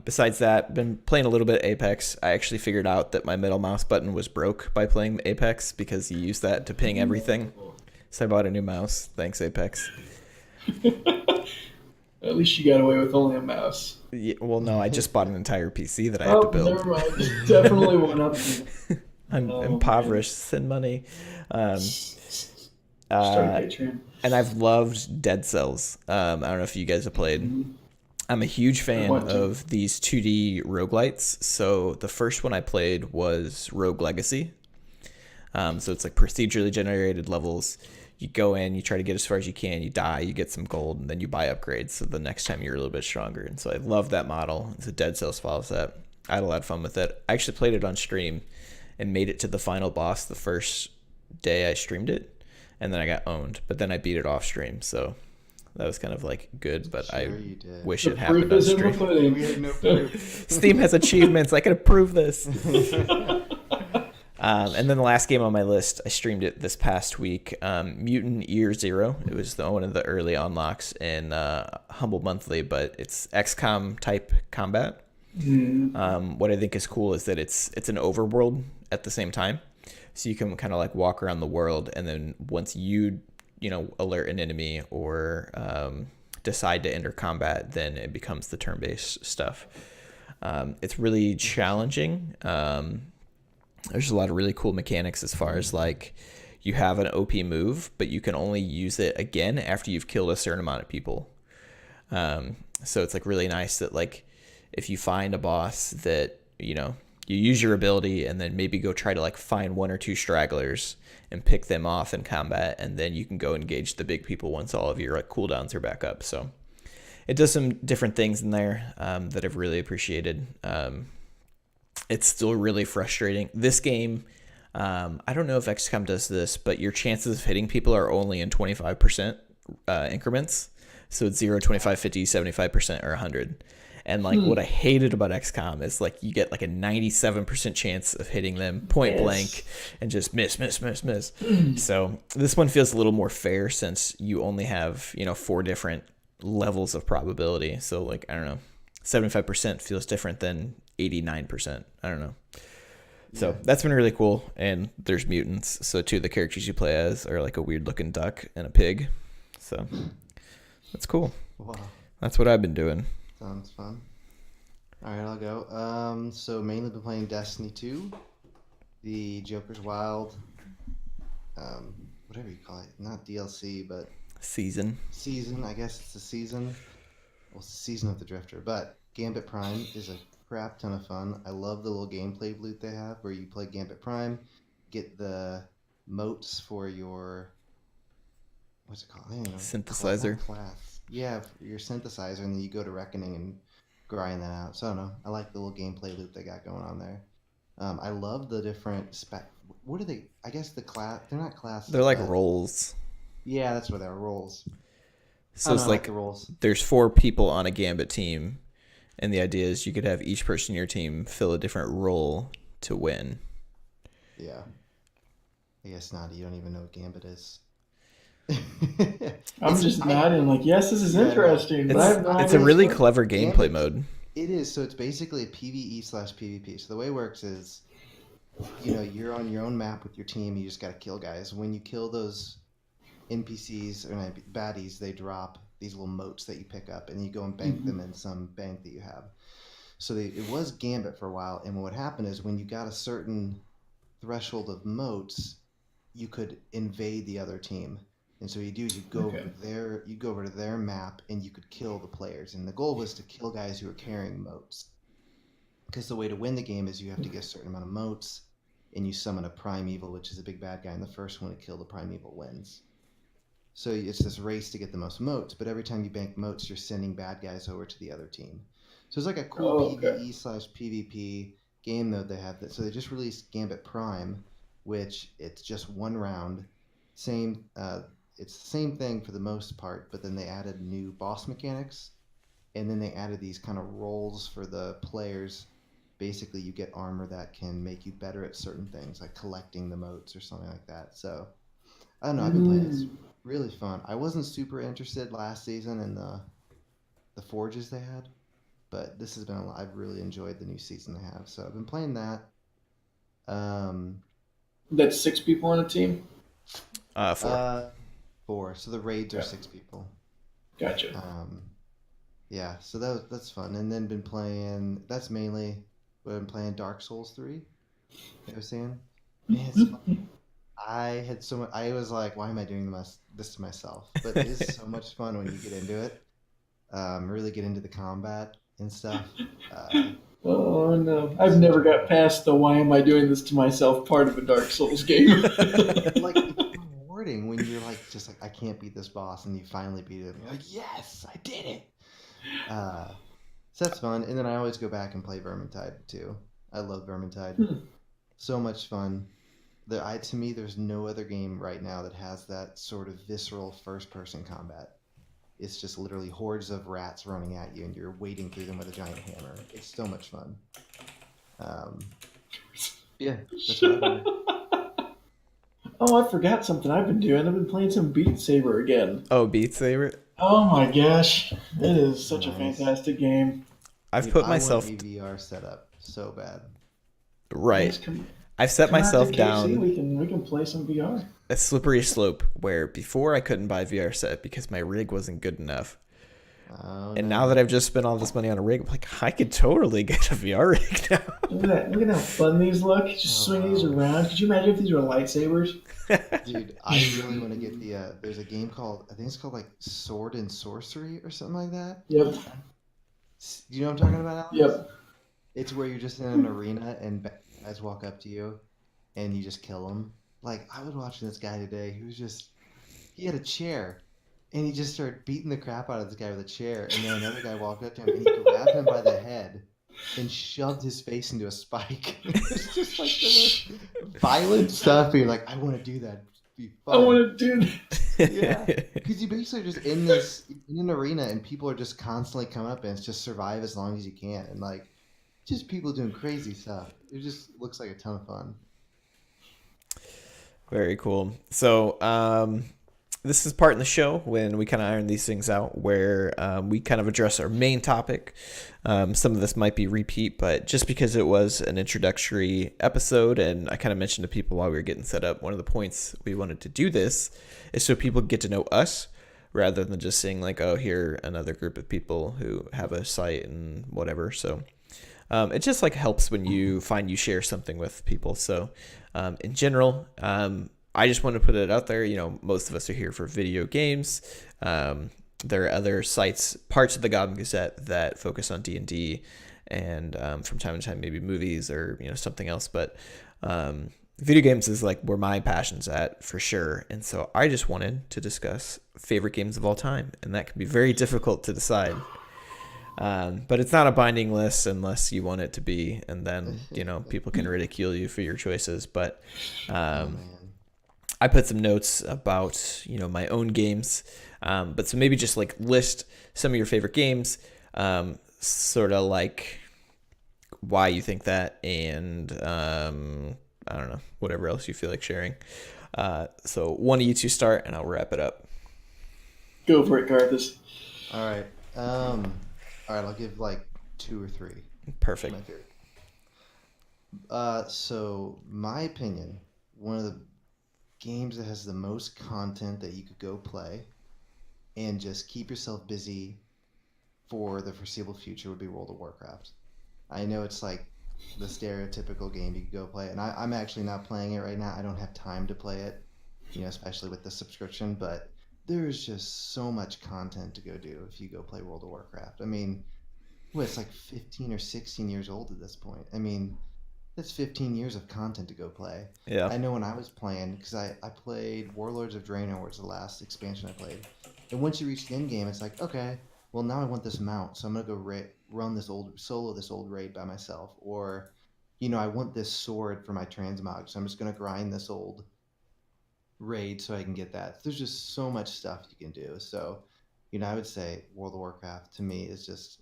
Besides that, been playing a little bit Apex. I actually figured out that my middle mouse button was broke by playing Apex because you use that to ping everything. So I bought a new mouse. Thanks, Apex. At least you got away with only a mouse. Yeah, well, no, I just bought an entire PC that I had to build. Never mind. Definitely one up. I'm impoverished. Send money. And I've loved Dead Cells. I don't know if you guys have played. I'm a huge fan of these 2D roguelites. So the first one I played was Rogue Legacy. So it's like procedurally generated levels. you go in, you try to get as far as you can, you die, you get some gold, and then you buy upgrades. So the next time you're a little bit stronger. And so I love that model. It's a Dead Cells follows that. I had a lot of fun with it. I actually played it on stream and made it to the final boss the first day I streamed it, and then I got owned. But then I beat it off stream, so that was kind of like good. But Sure I you did. wish The it happened proof on is in the stream. pudding. We had no proof. Steam has achievements. I can approve this. And then the last game on my list, I streamed it this past week, Mutant Year Zero. It was one of the early unlocks in Humble Monthly, but it's XCOM type combat. What I think is cool is that it's an overworld at the same time, so you can kind of like walk around the world, and then once you alert an enemy or decide to enter combat, then it becomes the turn-based stuff. It's really challenging. There's a lot of really cool mechanics as far as like you have an OP move, but you can only use it again after you've killed a certain amount of people. So it's like really nice that like if you find a boss that, you use your ability and then maybe go try to like find one or two stragglers and pick them off in combat, and then you can go engage the big people once all of your like cooldowns are back up. So it does some different things in there that I've really appreciated. It's still really frustrating. This game, I don't know if XCOM does this, but your chances of hitting people are only in 25% increments. So it's 0, 25, 50, 75%, or 100. And like what I hated about XCOM is like you get like a 97% chance of hitting them point blank and just miss. So this one feels a little more fair since you only have, 4 different levels of probability. So like, I don't know, 75% feels different than 89%. I don't know. So that's been really cool. And there's mutants. So 2 of the characters you play as are like a weird looking duck and a pig. So that's cool. Wow. That's what I've been doing. Sounds fun. All right, I'll go. So mainly been playing Destiny 2, the Joker's Wild, whatever you call it, not DLC, but Season. I guess it's the season. Well, it's the season of the Drifter, but Gambit Prime is a crap ton of fun. I love the little gameplay loop they have where you play Gambit Prime, get the motes for your, what's it called? I don't know. Synthesizer. Class. Yeah, for your synthesizer, and then you go to Reckoning and grind that out. So I don't know. I like the little gameplay loop they got going on there. I love the different spec. What are they? I guess the class. They're not classes. They're like roles. Yeah, that's what they are. Roles. So it's like the roles. There's 4 people on a Gambit team, and the idea is you could have each person in your team fill a different role to win. Yeah. I guess not. You don't even know what Gambit is. I'm just nodding like, yes, this is interesting. But I have no It's a idea really what- clever gameplay mode. It is. So it's basically a PvE/PvP. So the way it works is, you're on your own map with your team. You just got to kill guys. When you kill those NPCs or not, baddies, they drop these little motes that you pick up, and you go and bank them in some bank that you have. So it was Gambit for a while, and what would happen is when you got a certain threshold of motes, you could invade the other team. And so what you do is you go over to their map, and you could kill the players. And the goal was to kill guys who were carrying motes. Because the way to win the game is you have to get a certain amount of motes, and you summon a primeval, which is a big bad guy, and the first one to kill the primeval wins. So it's this race to get the most motes, but every time you bank motes, you're sending bad guys over to the other team. So it's like a cool PvE/PvP game mode they have. So they just released Gambit Prime, which it's just one round. It's the same thing for the most part, but then they added new boss mechanics, and then they added these kind of roles for the players. Basically, you get armor that can make you better at certain things, like collecting the motes or something like that. So, I don't know. I've been playing. It's really fun. I wasn't super interested last season in the forges they had, but this has been a lot. I've really enjoyed the new season they have. So I've been playing that. That's 6 people on a team? 4. 4. So the raids are 6 people. Gotcha. Yeah, so that's fun. And then been playing. That's mainly what I've been playing. Dark Souls 3. You know saying? Man, it's fun. I had so much. I was like, why am I doing this to myself? But it is so much fun when you get into it. Really get into the combat and stuff. Oh no, I've never got past the "why am I doing this to myself" part of a Dark Souls game. Like, rewarding when you're like, just like, I can't beat this boss, and you finally beat it. And you're like, yes, I did it. So that's fun. And then I always go back and play Vermintide too. I love Vermintide. So much fun. To me, there's no other game right now that has that sort of visceral first-person combat. It's just literally hordes of rats running at you, and you're wading through them with a giant hammer. It's so much fun. Yeah, that's what I've been doing. Oh, I forgot something I've been doing. I've been playing some Beat Saber again. Oh, Beat Saber. Oh my gosh, it is such a Nice. fantastic game. I've Dude, put I myself want a VR setup so bad. right. Guys, come I've set out to myself KC, down we can play some VR. a slippery slope where before I couldn't buy a VR set because my rig wasn't good enough. Oh, And no. now that I've just spent all this money on a rig, I'm like, I could totally get a VR rig now. Look at how fun these look. Just swing these around. Could you imagine if these were lightsabers? Dude, I really want to get the. There's a game called, I think it's called like Sword and Sorcery or something like that. Yep. You know what I'm talking about, Alex? Yep. It's where you're just in an arena and guys walk up to you and you just kill them. Like, I was watching this guy today he had a chair and he just started beating the crap out of this guy with a chair. And then another guy walked up to him and he grabbed him by the head and shoved his face into a spike. It's just like the most violent stuff. But you're like, I want to do that. It'd be I fun. want to do that. Yeah, because you basically just in an arena and people are just constantly coming up and it's just survive as long as you can, and like just people doing crazy stuff. It just looks like a ton of fun. Very cool. So, this is part in the show when we kind of iron these things out, where we kind of address our main topic. Some of this might be repeat, but just because it was an introductory episode, and I kind of mentioned to people while we were getting set up, one of the points we wanted to do this is so people get to know us, rather than just saying like, oh, here another group of people who have a site and whatever. So it just like helps when you find you share something with people. So in general, I just want to put it out there. You know, most of us are here for video games. There are other sites, parts of the Gobling Gazette that focus on D&D, and from time to time maybe movies or something else. But video games is like where my passion's at for sure. And so I just wanted to discuss favorite games of all time, and that can be very difficult to decide. But it's not a binding list unless you want it to be, and then people can ridicule you for your choices. But I put some notes about my own games, but so maybe just like list some of your favorite games, sort of like why you think that, and I don't know, whatever else you feel like sharing. So one of you two start, and I'll wrap it up. Go for it, Carthus. All right. I'll give like 2 or 3. Perfect. My favorite. So my opinion, one of the games that has the most content that you could go play and just keep yourself busy for the foreseeable future would be World of Warcraft. I know it's like the stereotypical game you could go play, and I'm actually not playing it right now. I don't have time to play it, especially with the subscription, but there's just so much content to go do if you go play World of Warcraft. I mean, it's like 15 or 16 years old at this point. I mean, that's 15 years of content to go play. Yeah. I know when I was playing, because I played Warlords of Draenor, was the last expansion I played. And once you reach the end game, it's like, okay, well now I want this mount, so I'm gonna go run this old raid by myself, or I want this sword for my transmog, so I'm just gonna grind this old raid so I can get that. There's just so much stuff you can do. So, I would say World of Warcraft to me is just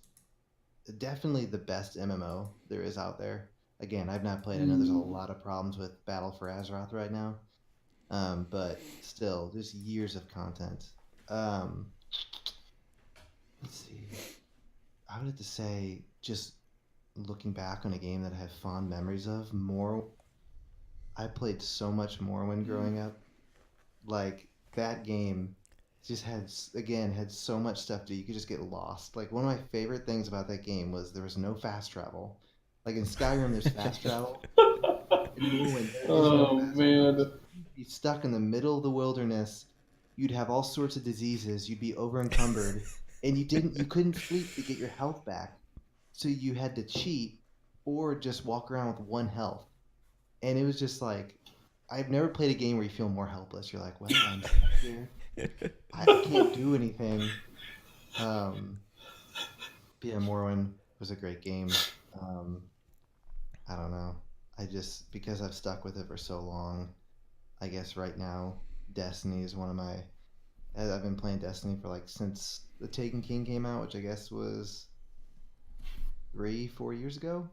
definitely the best MMO there is out there. Again, I've not played. I know there's a lot of problems with Battle for Azeroth right now, but still, there's years of content. Let's see. I would have to say, just looking back on a game that I have fond memories of, I played so much Morrowind growing up. Like, that game just had so much stuff to do. You could just get lost. Like, one of my favorite things about that game was there was no fast travel. Like in Skyrim, there's fast travel. In Morrowind, there is no fast travel. You'd be stuck in the middle of the wilderness. You'd have all sorts of diseases. You'd be over encumbered, and you couldn't sleep to get your health back. So you had to cheat or just walk around with 1 health. And it was just like, I've never played a game where you feel more helpless. You're like, well, I'm stuck here. I can't do anything. Um, yeah, Morrowind was a great game. Um, I don't know. I just because I've stuck with it for so long. I guess right now, Destiny is one of my. I've been playing Destiny for like since the Taken King came out, which I guess was 4 years ago.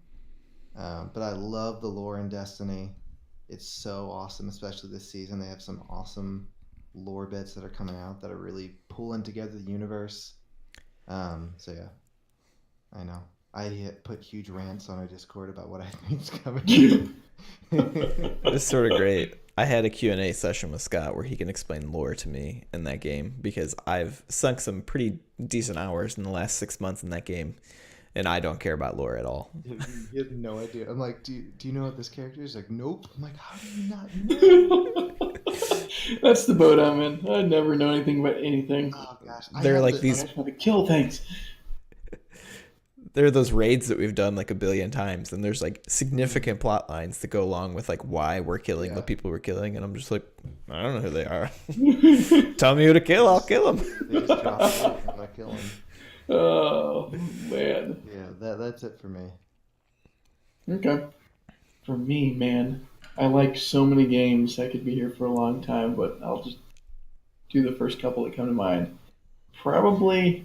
But I love the lore in Destiny. It's so awesome, especially this season. They have some awesome lore bits that are coming out that are really pulling together the universe. So yeah, I know. I put huge rants on our Discord about what I think's coming. It's sort of great. I had a Q&A session with Scott where he can explain lore to me in that game because I've sunk some pretty decent hours in the last 6 months in that game, and I don't care about lore at all. You have no idea. I'm like, do you know what this character is? Like, nope. I'm like, how do you not know? That's the boat I'm in. I never know anything about anything. Oh gosh, They're like I these. just want to kill things. There are those raids that we've done like a billion times, and there's like significant plot lines that go along with like why we're killing the people we're killing, and I'm just like, I don't know who they are. Tell me who to kill, I'll kill them. They just drop it and I kill them. Oh man. Yeah, that's it for me. Okay. For me, man, I like so many games. I could be here for a long time, but I'll just do the first couple that come to mind. Probably,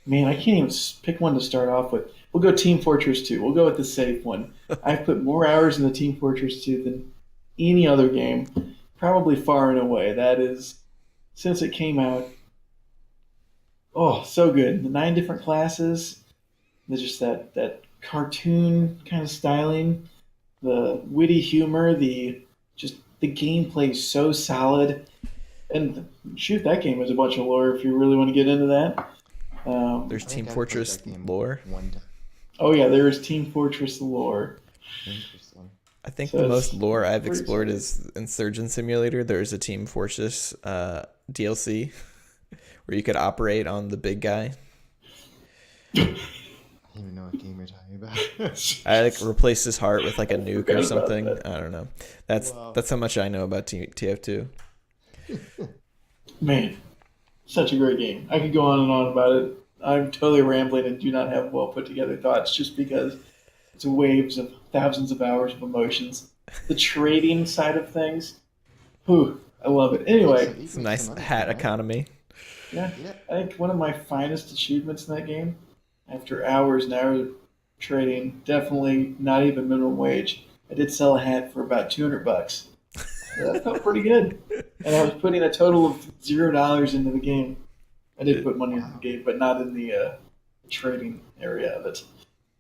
man, I can't even pick one to start off with. We'll go Team Fortress 2. We'll go with the safe one. I've put more hours in the Team Fortress 2 than any other game, probably far and away. That is, since it came out, oh, so good. The 9 different classes, there's just that cartoon kind of styling, the witty humor, the gameplay is so solid. And shoot, that game is a bunch of lore if you really want to get into that. There's I Team think I played Fortress that game lore. one time. Oh yeah, there is Team Fortress lore. Interesting. I think So the it's most lore I've pretty explored solid. is in Surgeon Simulator. There's a Team Fortress DLC where you could operate on the big guy. I don't even know what game you're talking about. I like replaced his heart with like a nuke forgot or about something. that. I don't know. That's Wow. that's how much I know about TF2. Man, such a great game. I could go on and on about it. I'm totally rambling and do not have well put together thoughts just because it's waves of thousands of hours of emotions. The trading side of things, whew, I love it. Anyway, It's a nice hat economy. yeah, Yeah. I think one of my finest achievements in that game, after hours and hours of trading, definitely not even minimum wage. I did sell a hat for about $200. That felt pretty good. And I was putting a total of $0 into the game. I did put money into the game, but not in the trading area of it.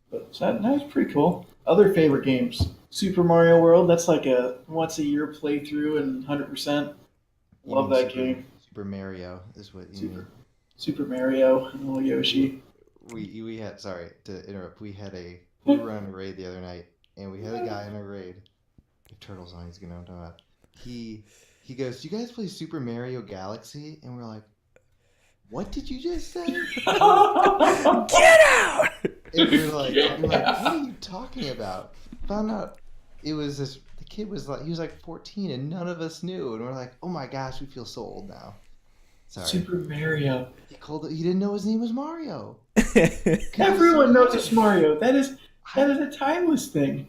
But so that was pretty cool. Other favorite games: Super Mario World. That's like a once a year playthrough and 100%. You Love mean that game. Super Mario is what you mean. Super Mario and little Yoshi. We had, sorry to interrupt. We were on a raid the other night, and we had a guy in a raid. If Turtle's on, he's gonna know what I'm talking about. He goes, "Do you guys play Super Mario Galaxy?" And we're like, "What did you just say?" Get out! And we're like, "What are you talking about?" Found out it was this. The kid was like, he was like 14, and none of us knew. And we're like, "Oh my gosh, we feel so old now." Sorry. Super Mario. He didn't know his name was Mario. Everyone knows it's Mario. That is a timeless thing.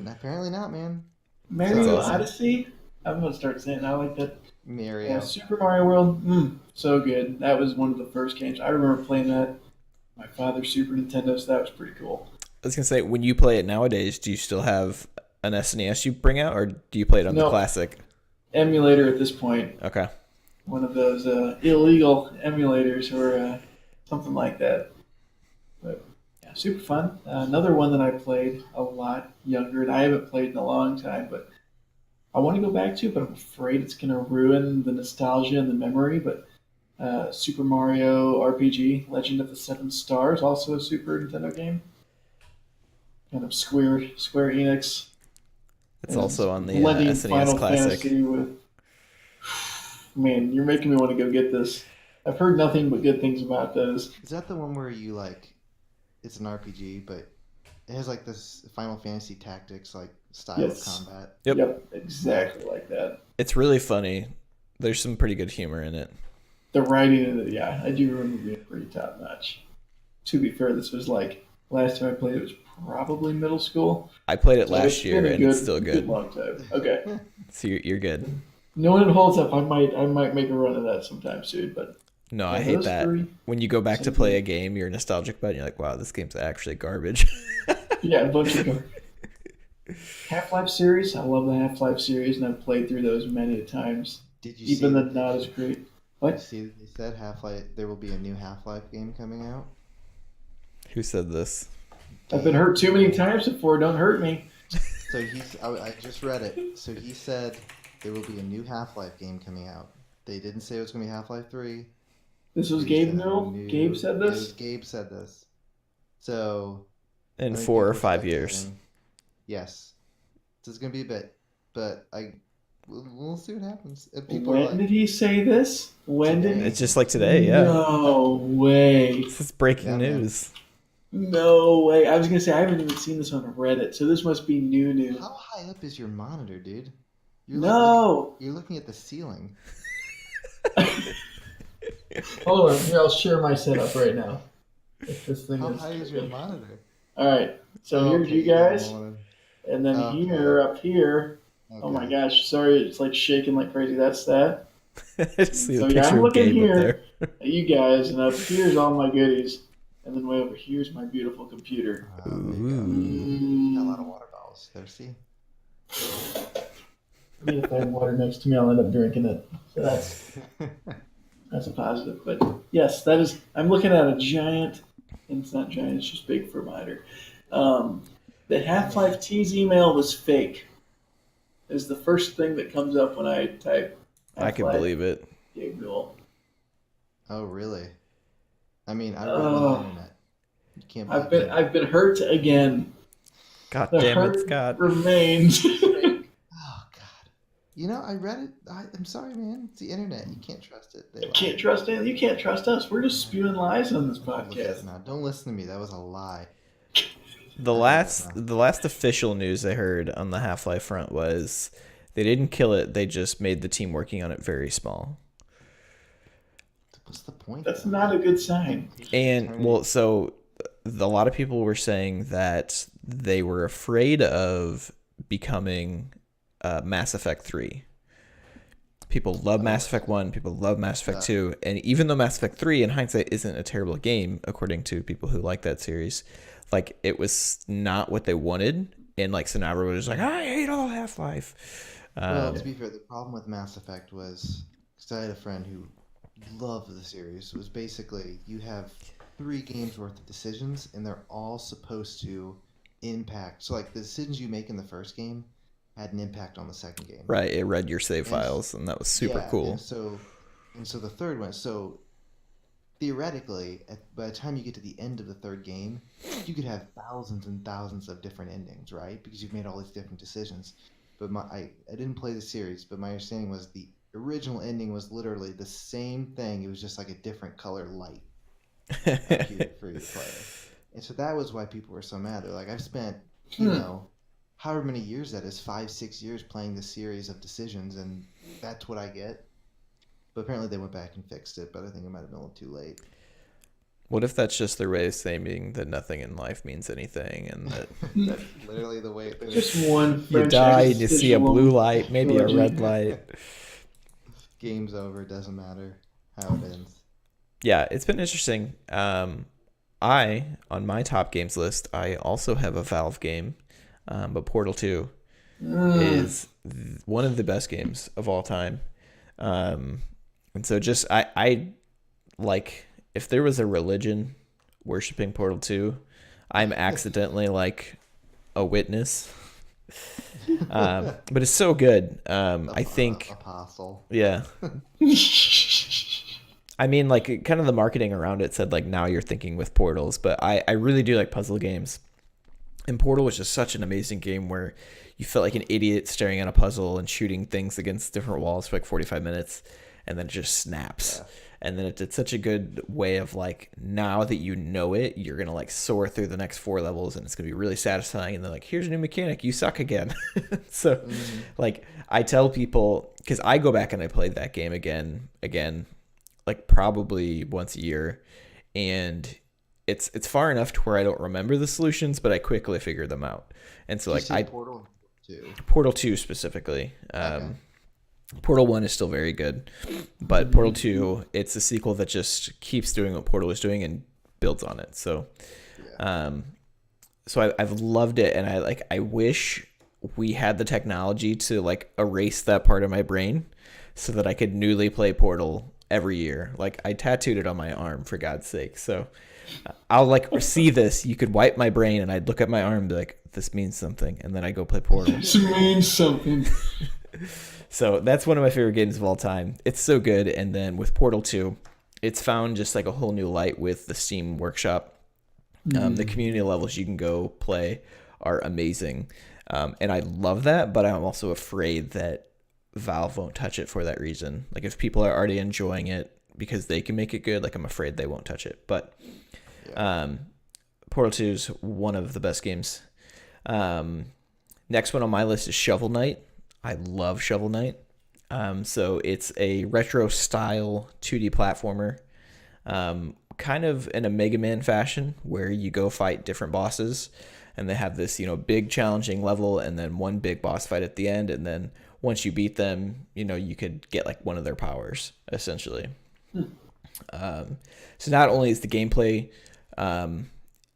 Apparently not, man. Mario That's awesome. Odyssey. I'm gonna start saying I like that. Mario. Yeah, Super Mario World. So good. That was one of the first games I remember playing. That my father's Super Nintendo, so that was pretty cool. I was gonna say, when you play it nowadays, do you still have an SNES you bring out, or do you play it on the No. classic? Emulator at this point. Okay. One of those illegal emulators or something like that. But yeah, super fun. Another one that I played a lot younger, and I haven't played in a long time, but I want to go back to, but I'm afraid it's going to ruin the nostalgia and the memory. But Super Mario RPG, Legend of the Seven Stars, also a Super Nintendo game. Kind of Square Enix. It's and also on the blending SNES Final Classic. Fantasy with. Man, you're making me want to go get this. I've heard nothing but good things about those. Is that the one where it's an RPG, but it has like this Final Fantasy Tactics like style Yes. of combat. Yep. Exactly like that. It's really funny. There's some pretty good humor in it. The writing in it, yeah, I do remember being pretty top notch. To be fair, this was like last time I played it was probably middle school. I played it So last it's year been a and it's still good. long time. Okay. So you're good. No one holds up. I might make a run of that sometime soon, but No, yeah, I hate those that. three- When you go back to play a game, you're nostalgic about it, and you're like, wow, this game's actually garbage. yeah, a bunch of them. Half-Life series. I love the Half-Life series, and I've played through those many times. Did you Even see? the not as great. You What? see, they said Half-Life. There will be a new Half-Life game coming out. Who said this? I've been hurt too many times before. Don't hurt me. So I just read it. So he said there will be a new Half-Life game coming out. They didn't say it was going to be Half-Life 3. This was They Gabe said Mill. new- Gabe said It was this. Gabe said this. So In I think 4 or people are 5 years. speculating. Yes. So it's going to be a bit, but we'll see what happens. If people are When like, did he say this? When did? Today. It's just like today, yeah. No way. This is breaking Yeah, man. news. No way. I was gonna say I haven't even seen this on Reddit, so this must be new. how high up is your monitor, dude? No. You're looking at the ceiling. Hold on. Here, I'll share my setup right now. If this thing How is. high is your monitor? All right. So Oh, here's okay, you guys, wanna- and then Okay. here up here. Oh my okay. gosh! Sorry, it's like shaking like crazy. That's that. I just see So the yeah, I'm picture of looking Gabe up here. there. You guys, and up here's all my goodies, and then way over here's my beautiful computer. There you go. Mm. Got a lot of water bottles. Thirsty? I mean, if I have water next to me, I'll end up drinking it. So that's a positive. But yes, that is. I'm looking at a giant, and it's not giant. It's just big for a monitor. The Half-Life T's email was fake. Is the first thing that comes up when I type. I can Half-Life believe it. Gabe Newell. Oh, really? I mean, I read it on the internet. You can't believe I've been hurt again. God The damn hurt it, Scott. remains. Oh, God. You know, I read it. I'm sorry, man. It's the internet. You can't trust it. They lie. Can't trust anything. You can't trust us. We're just spewing lies on this Look at podcast. it now. Don't listen to me. That was a lie. The last official news I heard on the Half-Life front was they didn't kill it, they just made the team working on it very small. What's the point? That's though? not a good sign. And well, so a lot of people were saying that they were afraid of becoming Mass Effect 3. People love Mass Effect 1, people love Mass Effect 2, and even though Mass Effect 3 in hindsight isn't a terrible game according to people who like that series, like it was not what they wanted, and like so now everyone was like, I hate all Half-Life. Well, to be fair, the problem with Mass Effect was because I had a friend who loved the series. It was basically you have 3 games worth of decisions, and they're all supposed to impact. So, like the decisions you make in the first game had an impact on the second game. Right, it read your save files, and that was super Yeah, cool. And so the third one. So theoretically, by the time you get to the end of the third game, you could have thousands and thousands of different endings, right? Because you've made all these different decisions. But I didn't play the series, but my understanding was the original ending was literally the same thing. It was just like a different color light for your player. And so that was why people were so mad. They're like, I've spent, you know, however many years that is, 5-6 years playing this series of decisions, and that's what I get. But apparently they went back and fixed it, but I think it might have been a little too late. What if that's just their way of saying that nothing in life means anything, and that That's literally the way it is. Just one. you die and you see a blue light, maybe a trilogy. red light. Game's over. It doesn't matter how it ends. Yeah, it's been interesting. I, on my top games list, I also have a Valve game, but Portal 2 is one of the best games of all time. And so just, I like, if there was a religion worshiping Portal 2, I'm accidentally like a witness. But it's so good. I think, Apostle. yeah. I mean, like, kind of the marketing around it said, like, now you're thinking with portals, but I really do like puzzle games. And Portal was just such an amazing game where you felt like an idiot staring at a puzzle and shooting things against different walls for like 45 minutes. and then it just snaps. Yeah. And then it's such a good way of like, now that you know it, you're gonna like soar through the next 4 levels, and it's gonna be really satisfying. And they're like, here's a new mechanic, you suck again. So like I tell people, because I go back and I played that game again, like probably once a year, and it's far enough to where I don't remember the solutions, but I quickly figure them out. And so like Portal 2. Portal 2 specifically. Okay. Portal 1 is still very good, but Portal 2, it's a sequel that just keeps doing what Portal was doing and builds on it. So, I've loved it, and I wish we had the technology to like erase that part of my brain so that I could newly play Portal every year. Like I tattooed it on my arm, for God's sake. So I'll like see this. You could wipe my brain, and I'd look at my arm and be like, "This means something," and then I go play Portal. This means something. So that's one of my favorite games of all time. It's so good. And then with Portal 2, it's found just like a whole new light with the Steam Workshop. The community levels you can go play are amazing. And I love that, but I'm also afraid that Valve won't touch it for that reason. Like if people are already enjoying it because they can make it good, like I'm afraid they won't touch it. But Portal 2 is one of the best games. Next one on my list is Shovel Knight. I love Shovel Knight. So it's a retro style 2D platformer, kind of in a Mega Man fashion, where you go fight different bosses, and they have this, big challenging level, and then one big boss fight at the end, and then once you beat them, you could get like one of their powers essentially. So not only is the gameplay,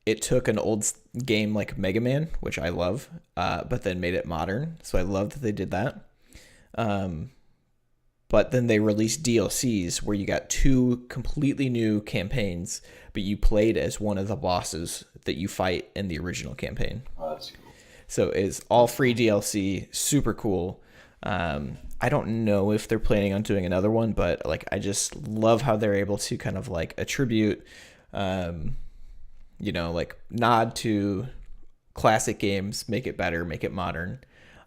it took an old game like Mega Man, which I love, but then made it modern. So I love that they did that. But then they released DLCs where you got 2 completely new campaigns, but you played as one of the bosses that you fight in the original campaign. Oh, that's cool. So it's all free DLC, super cool. I don't know if they're planning on doing another one, but like I just love how they're able to kind of like attribute, like nod to classic games, make it better, make it modern.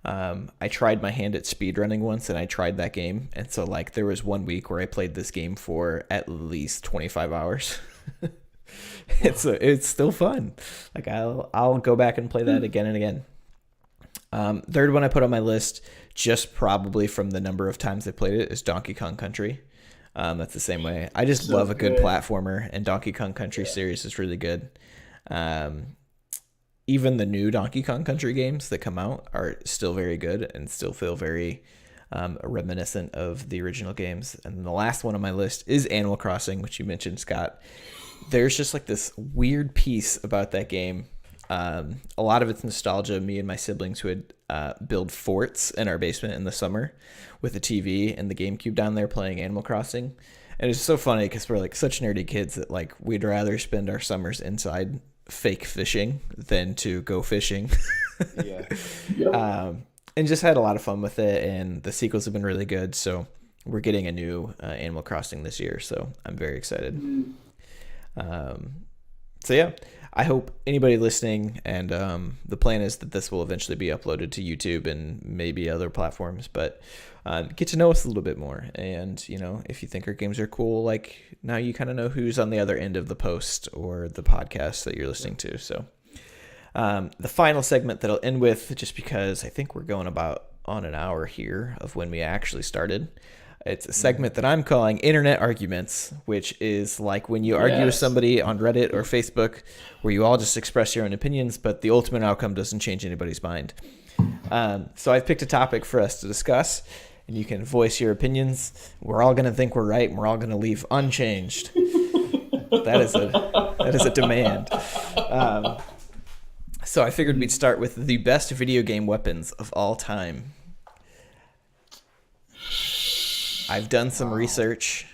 I tried my hand at speedrunning once, and I tried that game. And so like there was 1 week where I played this game for at least 25 hours. It's still fun. Like I'll go back and play that again and again. Third one I put on my list, just probably from the number of times I played it, is Donkey Kong Country. That's the same way. I just love a good platformer, and Donkey Kong Country series is really good. Even the new Donkey Kong Country games that come out are still very good and still feel very reminiscent of the original games. And then the last one on my list is Animal Crossing, which you mentioned, Scott. There's just like this weird piece about that game. A lot of it's nostalgia. Me and my siblings who would build forts in our basement in the summer with the TV and the GameCube down there playing Animal Crossing. And it's so funny because we're like such nerdy kids that like we'd rather spend our summers inside fake fishing than to go fishing. Yeah. Yep. And just had a lot of fun with it, and the sequels have been really good. So we're getting a new Animal Crossing this year, so I'm very excited. So yeah, I hope anybody listening, and the plan is that this will eventually be uploaded to YouTube and maybe other platforms, but get to know us a little bit more. And, if you think our games are cool, like now you kind of know who's on the other end of the post or the podcast that you're listening to. So the final segment that I'll end with, just because I think we're going about on an hour here of when we actually started. It's a segment that I'm calling Internet Arguments, which is like when you argue with somebody on Reddit or Facebook, where you all just express your own opinions, but the ultimate outcome doesn't change anybody's mind. So I've picked a topic for us to discuss, and you can voice your opinions. We're all going to think we're right, and we're all going to leave unchanged. That is a demand. So I figured we'd start with the best video game weapons of all time. I've done some research,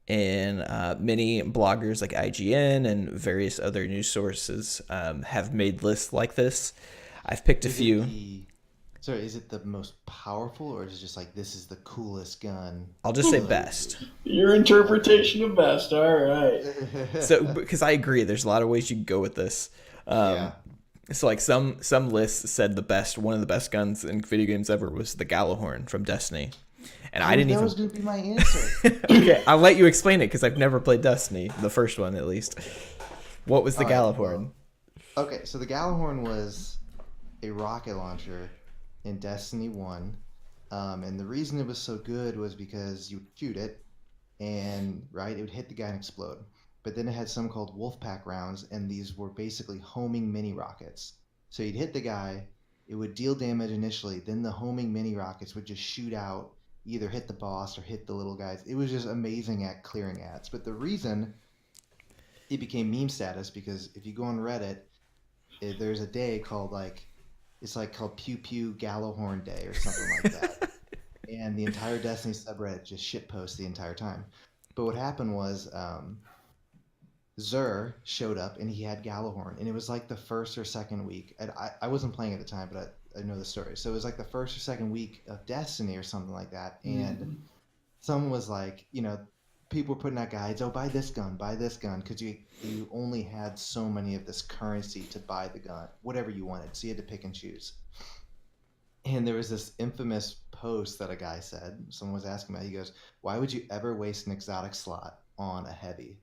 and many bloggers like IGN and various other news sources have made lists like this. I've picked a few. Is it the most powerful, or is it just like this is the coolest gun? I'll just say best. Your interpretation of best. All right. So, because I agree, there's a lot of ways you can go with this. So, like some lists said one of the best guns in video games ever was the Gallahorn from Destiny. And I didn't that even. was going to be my answer. Okay, I'll let you explain it because I've never played Destiny, the first one at least. What was the Gallahorn? Okay, so the Gallahorn was a rocket launcher in Destiny 1. And the reason it was so good was because you would shoot it, and right, it would hit the guy and explode. But then it had some called Wolfpack rounds, and these were basically homing mini rockets. So you'd hit the guy, it would deal damage initially, then the homing mini rockets would just shoot out, either hit the boss or hit the little guys. It was just amazing at clearing ads. But the reason it became meme status, because if you go on Reddit, there's a day called called Pew Pew Gallahorn Day or something like that. And the entire Destiny subreddit just shitposts the entire time. But what happened was Xur showed up and he had Gallahorn, and it was like the first or second week. And I wasn't playing at the time, but I know the story. So it was like the first or second week of Destiny or something like that. And someone was like, people were putting out guides, buy this gun, because you only had so many of this currency to buy the gun, whatever you wanted. So you had to pick and choose. And there was this infamous post that a guy said, someone was asking about, he goes, why would you ever waste an exotic slot on a heavy?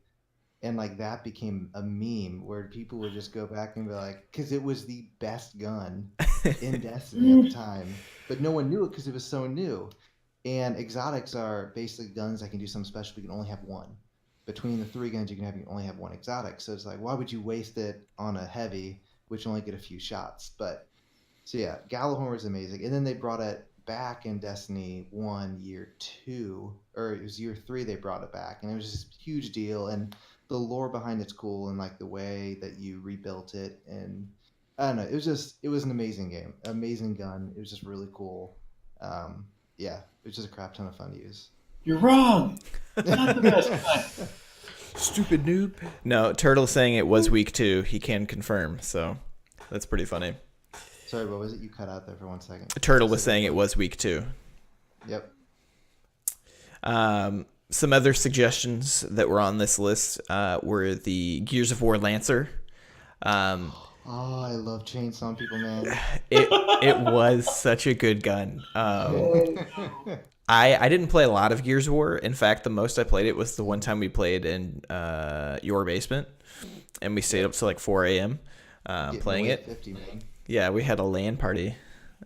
And that became a meme where people would just go back and be like, because it was the best gun in Destiny at the time, but no one knew it because it was so new. And exotics are basically guns that can do something special, but you can only have one. Between the 3 guns you can only have one exotic. So it's like, why would you waste it on a heavy, which only get a few shots? But so yeah, Gallahorn was amazing. And then they brought it back in Destiny 1 year 2, or it was year 3 they brought it back, and it was just a huge deal. And the lore behind it's cool, and the way that you rebuilt it, and I don't know, it was an amazing game, amazing gun. It was just really cool. Yeah, it was just a crap ton of fun to use. You're wrong. Not the best gun. Stupid noob. No, Turtle's saying it was week 2. He can confirm, so that's pretty funny. Sorry, what was it? You cut out there for 1 second. Turtle was saying it was week 2. Yep. Some other suggestions that were on this list were the Gears of War Lancer. I love chainsawing people, man. It was such a good gun. I didn't play a lot of Gears of War. In fact, the most I played it was the one time we played in your basement, and we stayed up till 4 a.m. Playing it. 50, man. Yeah, we had a LAN party,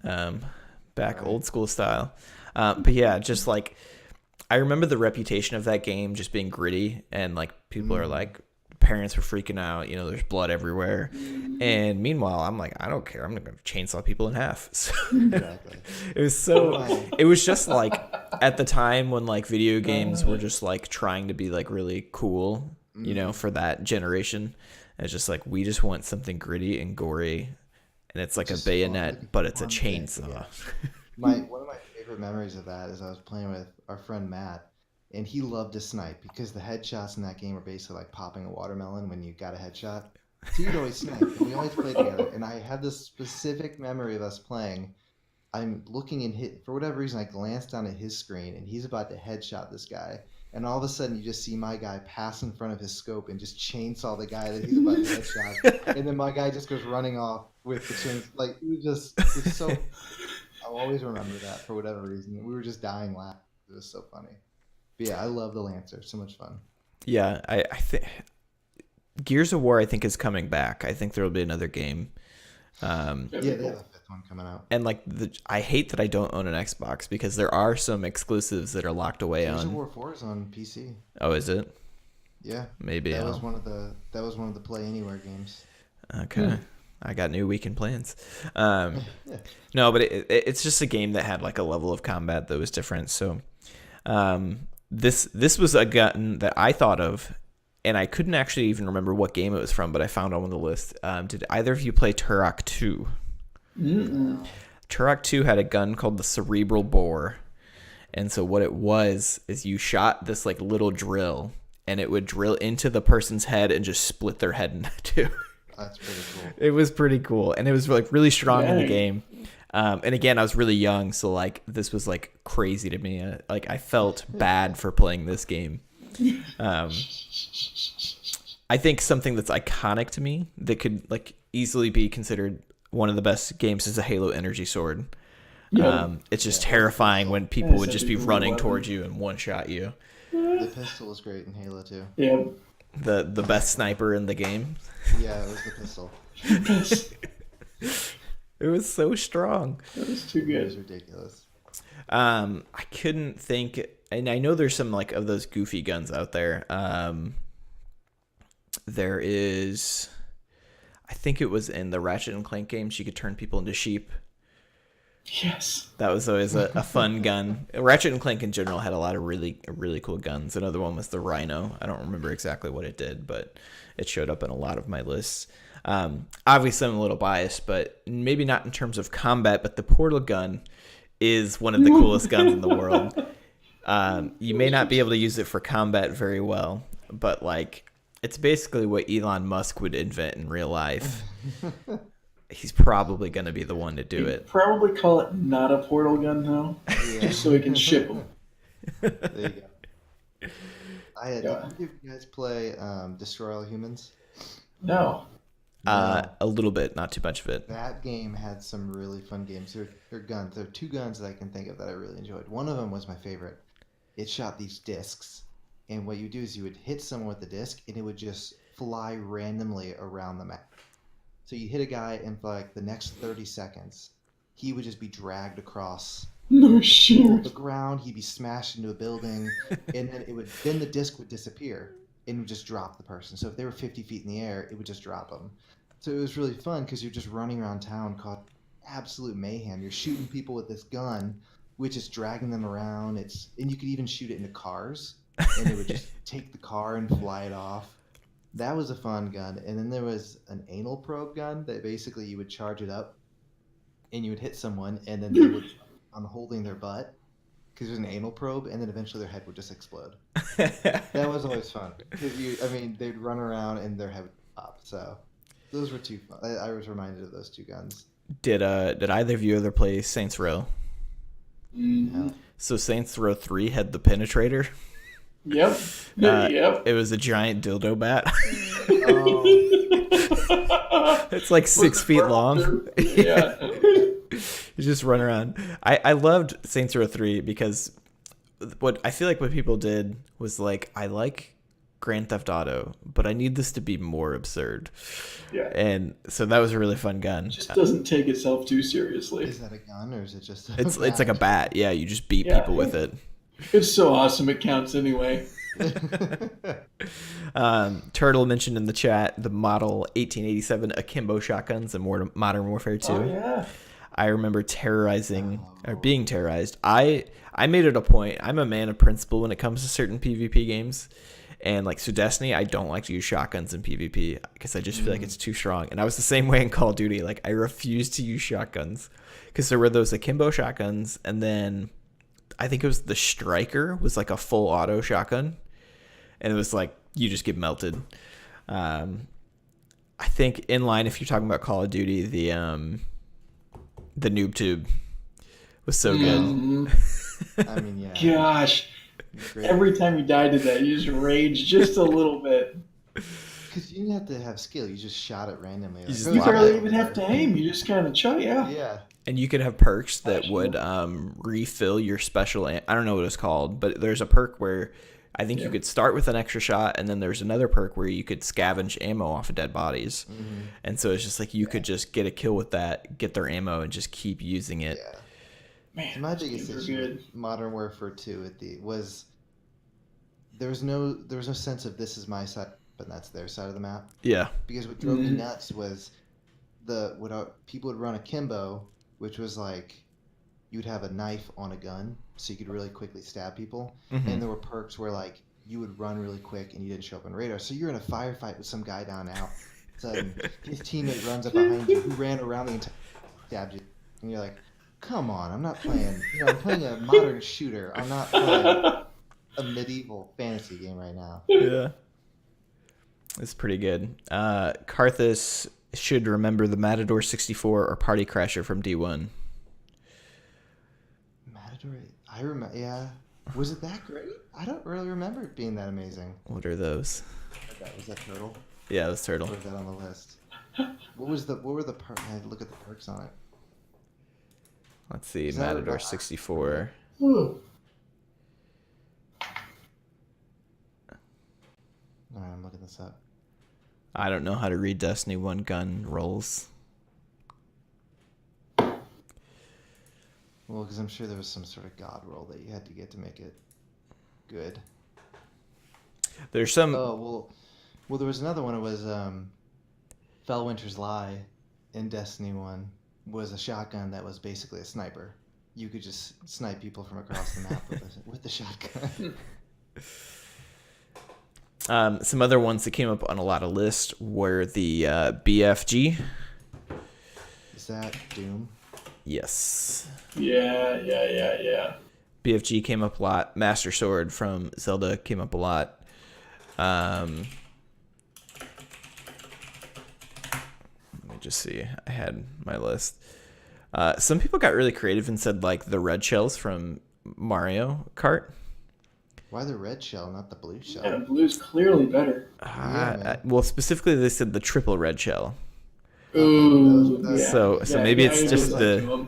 back old school style. But yeah, just I remember the reputation of that game just being gritty, and people are parents were freaking out, there's blood everywhere. And meanwhile, I'm I don't care. I'm going to chainsaw people in half. So Exactly. it was just at the time when video games were just trying to be really cool, for that generation. It's just we just want something gritty and gory, and it's a bayonet, fun. but it's a Fun chainsaw. thing, one of my favorite memories of that is I was playing with our friend Matt, and he loved to snipe because the headshots in that game are basically popping a watermelon when you got a headshot. So you'd always snipe, and we always played together. And I had this specific memory of us playing. I'm looking and for whatever reason, I glanced down at his screen, and he's about to headshot this guy. And all of a sudden, you just see my guy pass in front of his scope and just chainsaw the guy that he's about to headshot. And then my guy just goes running off with the chains. It's so. I'll always remember that for whatever reason. We were just dying laughing. It was so funny. But yeah, I love the Lancer. So much fun. Yeah, I think Gears of War, I think, is coming back. I think there will be another game. Yeah, they have a 5th one coming out. And I hate that I don't own an Xbox because there are some exclusives that are locked away Gears on. of War 4 is on PC. Oh, is it? Yeah. Maybe that was one of the Play Anywhere games. Okay. I got new weekend plans. No, but it's just a game that had a level of combat that was different. So this was a gun that I thought of, and I couldn't actually even remember what game it was from, but I found on the list. Did either of you play Turok 2? Mm-mm. Turok 2 had a gun called the Cerebral Bore. And so what it was is you shot this little drill, and it would drill into the person's head and just split their head in two. That's pretty cool. It was pretty cool, and it was really strong in the Dang. game. And again, I was really young, so this was crazy to me. I felt bad for playing this game. I think something that's iconic to me that could easily be considered one of the best games is a Halo Energy Sword. Yep. It's just Yeah. terrifying when people would That's just a be cool running weapon. towards you and one-shot you. The pistol was great in Halo 2. Yeah. The best sniper in the game. Yeah, it was the pistol. It was so strong. That was too It was good. ridiculous. I couldn't think, and I know there's some like of those goofy guns out there. There is, I think it was in the Ratchet and Clank games, you could turn people into sheep. Yes. That was always a fun gun. Ratchet and Clank in general had a lot of really cool guns. Another one was the Rhino. I don't remember exactly what it did, but it showed up in a lot of my lists. Obviously, I'm a little biased, but maybe not in terms of combat, but the portal gun is one of the coolest guns in the world. You may not be able to use it for combat very well, but like it's basically what Elon Musk would invent in real life. He's probably going to be the one to do it. Probably call it not a portal gun though, Yeah. just so we can ship them. There you go. Yeah. Did you guys play Destroy All Humans? No. No. A little bit, not too much of it. That game had some really fun games. They're guns. There are two guns that I can think of that I really enjoyed. One of them was my favorite. It shot these discs, and what you do is you would hit someone with the disc, and it would just fly randomly around the map. So you hit a guy, and for like the next 30 seconds, he would just be dragged across No the shit. ground. He'd be smashed into a building, and then the disc would disappear and would just drop the person. So if they were 50 feet in the air, it would just drop them. So it was really fun because you're just running around town, caught absolute mayhem. You're shooting people with this gun, which is dragging them around. And you could even shoot it into cars, and it would just take the car and fly it off. That was a fun gun. And then there was an anal probe gun that basically you would charge it up, and you would hit someone, and then they would on holding their butt because it was an anal probe, and then eventually their head would just explode. That was always fun because they'd run around and their head would pop. So those were two fun. I was reminded of those two guns. Did either of you ever play Saints Row? Mhm. So Saints Row 3 had the penetrator. Yep. Yep. It was a giant dildo bat. Oh, It's like 6 feet long. Yeah. You just run around. I loved Saints Row 3 because what I feel like what people did was like, I like Grand Theft Auto, but I need this to be more absurd. Yeah. And so that was a really fun gun. Just doesn't take itself too seriously. is that a gun or is it just? It's like a bat. Yeah, you just beat Yeah. people with it. It's so awesome it counts anyway. Turtle mentioned in the chat the model 1887 akimbo shotguns in Modern Warfare 2. Oh yeah. I remember being terrorized. I made it a point. I'm a man of principle when it comes to certain PvP games. And like, so Destiny, I don't like to use shotguns in PvP because I just feel like it's too strong. And I was the same way in Call of Duty. Like, I refused to use shotguns because there were those akimbo shotguns. And then I think it was the Striker was like a full auto shotgun. And it was like, you just get melted. I think in line, if you're talking about Call of Duty, the noob tube was so good. Mhm. I mean, yeah. Gosh. Great. Every time you died to that, you just rage just a little bit. Because you didn't have to have skill. You just shot it randomly. just You Wow. barely even have to aim. You just kind of chug. Yeah. Yeah. And you could have perks that would refill your special. I don't know what it's called, but there's a perk where I think you could start with an extra shot, and then there's another perk where you could scavenge ammo off of dead bodies. Mm-hmm. And so it's just like you could just get a kill with that, get their ammo, and just keep using it. Yeah. Man, My biggest super issue good. with Modern Warfare 2 was there was no sense of this is my side and that's their side of the map. Yeah. Because what drove me nuts was people would run akimbo, which was like you would have a knife on a gun, so you could really quickly stab people. Mhm. And there were perks where like you would run really quick and you didn't show up on radar, so you're in a firefight with some guy down out. Sudden, his teammate runs up behind you, who ran around the entire stabbed you, and you're like, "Come on, I'm not playing. I'm playing a modern shooter. I'm not playing a medieval fantasy game right now." Yeah. It's pretty good. Karthus should remember the Matador 64 or Party Crasher from D1. Matador, I remember. Yeah, was it that great? I don't really remember it being that amazing. What are those? Was that Turtle? Yeah, it was Turtle. Or was that on the list? What were the perks? I had to look at the perks on it. Let's see, Is that Matador right? 64. Ooh. All right, I'm looking this up. I don't know how to read Destiny 1 gun rolls. Well, because I'm sure there was some sort of god roll that you had to get to make it good. There's some. Oh, well, there was another one. It was Fellwinter's Lie in Destiny 1 was a shotgun that was basically a sniper. You could just snipe people from across the map with the shotgun. Some other ones that came up on a lot of lists were the BFG. Is that Doom? Yes. Yeah. BFG came up a lot. Master Sword from Zelda came up a lot. Let me just see. I had my list. Some people got really creative and said like the red shells from Mario Kart. Why the red shell, not the blue shell? Yeah, blue's clearly better. Well, specifically they said the triple red shell. Ooh, That So maybe it's I just would the- like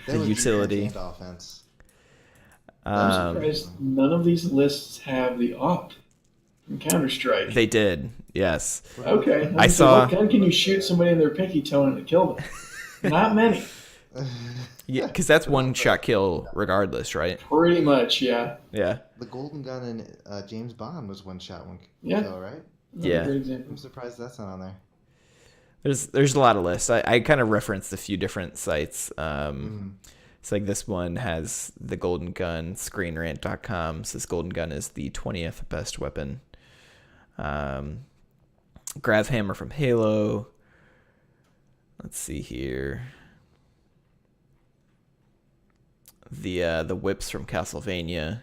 to 'em. the utility. And offense. I'm surprised none of these lists have the op from Counter-Strike. They did, yes. Okay. I So saw- what gun can you shoot somebody in their pinky toe and kill them? Not many. Yeah, because that's one shot kill regardless, right? Pretty much, yeah. Yeah. The golden gun in James Bond was one shot, one Yeah. kill, right? Another Yeah. Great example. I'm surprised that's not on there. There's a lot of lists. I kind of referenced a few different sites. Mm. It's like this one has the Golden Gun, ScreenRant.com says Golden Gun is the 20th best weapon. Grav Hammer from Halo. Let's see here. The whips from Castlevania.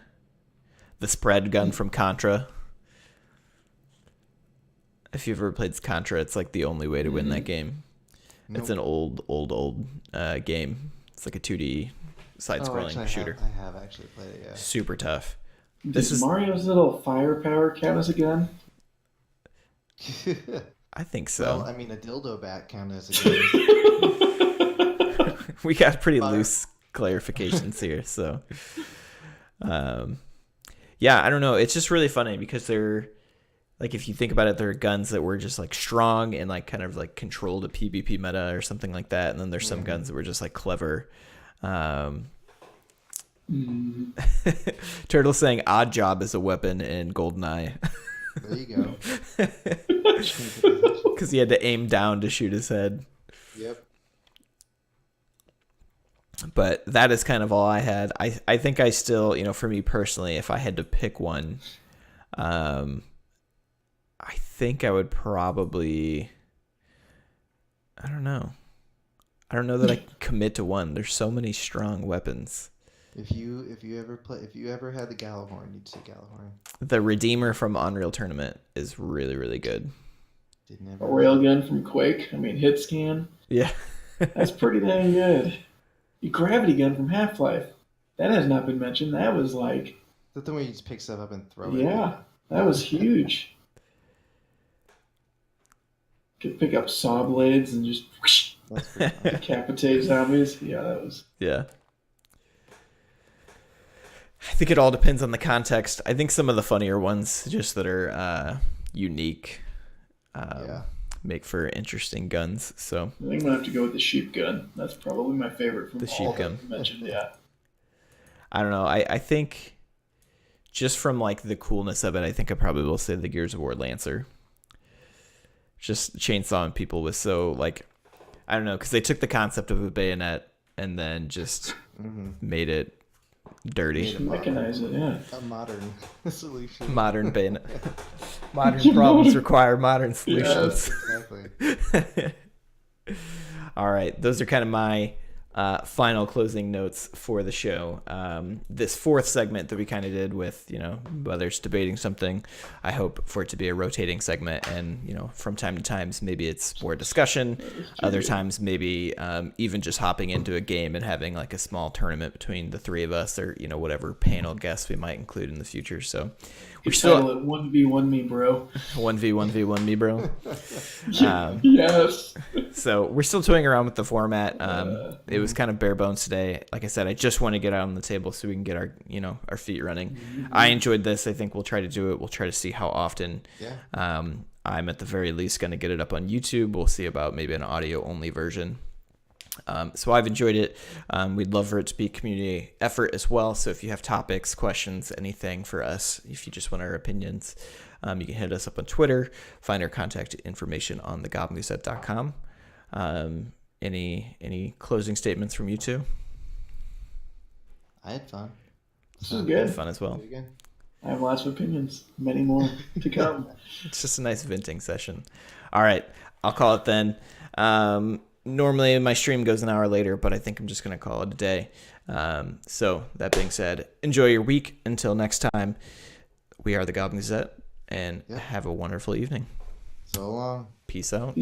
The spread gun from Contra. If you've ever played Contra, it's like the only way to win that game. It's an old game. It's like a 2D side-scrolling shooter. I have actually played it, yeah. Super tough. Does Mario's little firepower count as a gun? I think Well, so. I mean, a dildo bat count as a gun. We got pretty loose clarifications here, so yeah, I don't know. It's just really funny because they're like, if you think about it, they're guns that were just like strong and like kind of like controlled a PvP meta or something like that, and then there's some guns that were just like clever. Turtle saying Odd Job is a weapon in GoldenEye There you go. because he had to aim down to shoot his head. Yep. But that is kind of all I had. I think I still, for me personally, if I had to pick one, I think I would probably, I don't know that I can commit to one. There's so many strong weapons. If you ever had the Gallahorn, you'd say Gallahorn. The Redeemer from Unreal Tournament is really, really good. Didn't A ever. railgun from Quake. I mean, hit scan. Yeah. That's pretty dang good. The gravity gun from Half-Life. That has not been mentioned. That was like, Is that the way you just pick stuff up and throw it? yeah, that was huge. Could pick up saw blades and just whoosh, That's pretty fun. decapitate zombies. Yeah, that was. Yeah. I think it all depends on the context. I think some of the funnier ones, just that are unique, Yeah. make for interesting guns. So I think I'm gonna have to go with the sheep gun. That's probably my favorite from The all sheep that gun. you mentioned. Yeah. I don't know. I think just from like the coolness of it, I think I probably will say the Gears of War Lancer. Just chainsawing people was so like, I don't know, because they took the concept of a bayonet and then just made it dirty. Made it Mechanize it. Yeah. A modern solution. Modern bayonet. Modern problems require modern solutions. Exactly. All right, those are kind of my final closing notes for the show. This fourth segment that we kind of did with, whether it's debating something, I hope for it to be a rotating segment. And, from time to time, maybe it's more discussion. Other times, maybe even just hopping into a game and having like a small tournament between the three of us or, whatever panel guests we might include in the future. So We're Title still it 1v1 me, bro. 1v1v1 me, bro. Yes. So we're still toying around with the format. It was kind of bare bones today. Like I said, I just want to get out on the table so we can get our feet running. I enjoyed this. I think we'll try to do it. We'll try to see how often. Yeah. I'm at the very least going to get it up on YouTube. We'll see about maybe an audio only version. So I've enjoyed it. We'd love for it to be a community effort as well. So if you have topics, questions, anything for us, if you just want our opinions, you can hit us up on Twitter. Find our contact information on thegoblinggazette.com. Any closing statements from you two? I had fun. This is Had good. fun as well. Do it again. I have lots of opinions. Many more to come. It's just a nice venting session. All right, I'll call it then. Normally my stream goes an hour later, but I think I'm just going to call it a day. So that being said, enjoy your week. Until next time, we are the Gobling Gazette, and have a wonderful evening. So long. Peace out.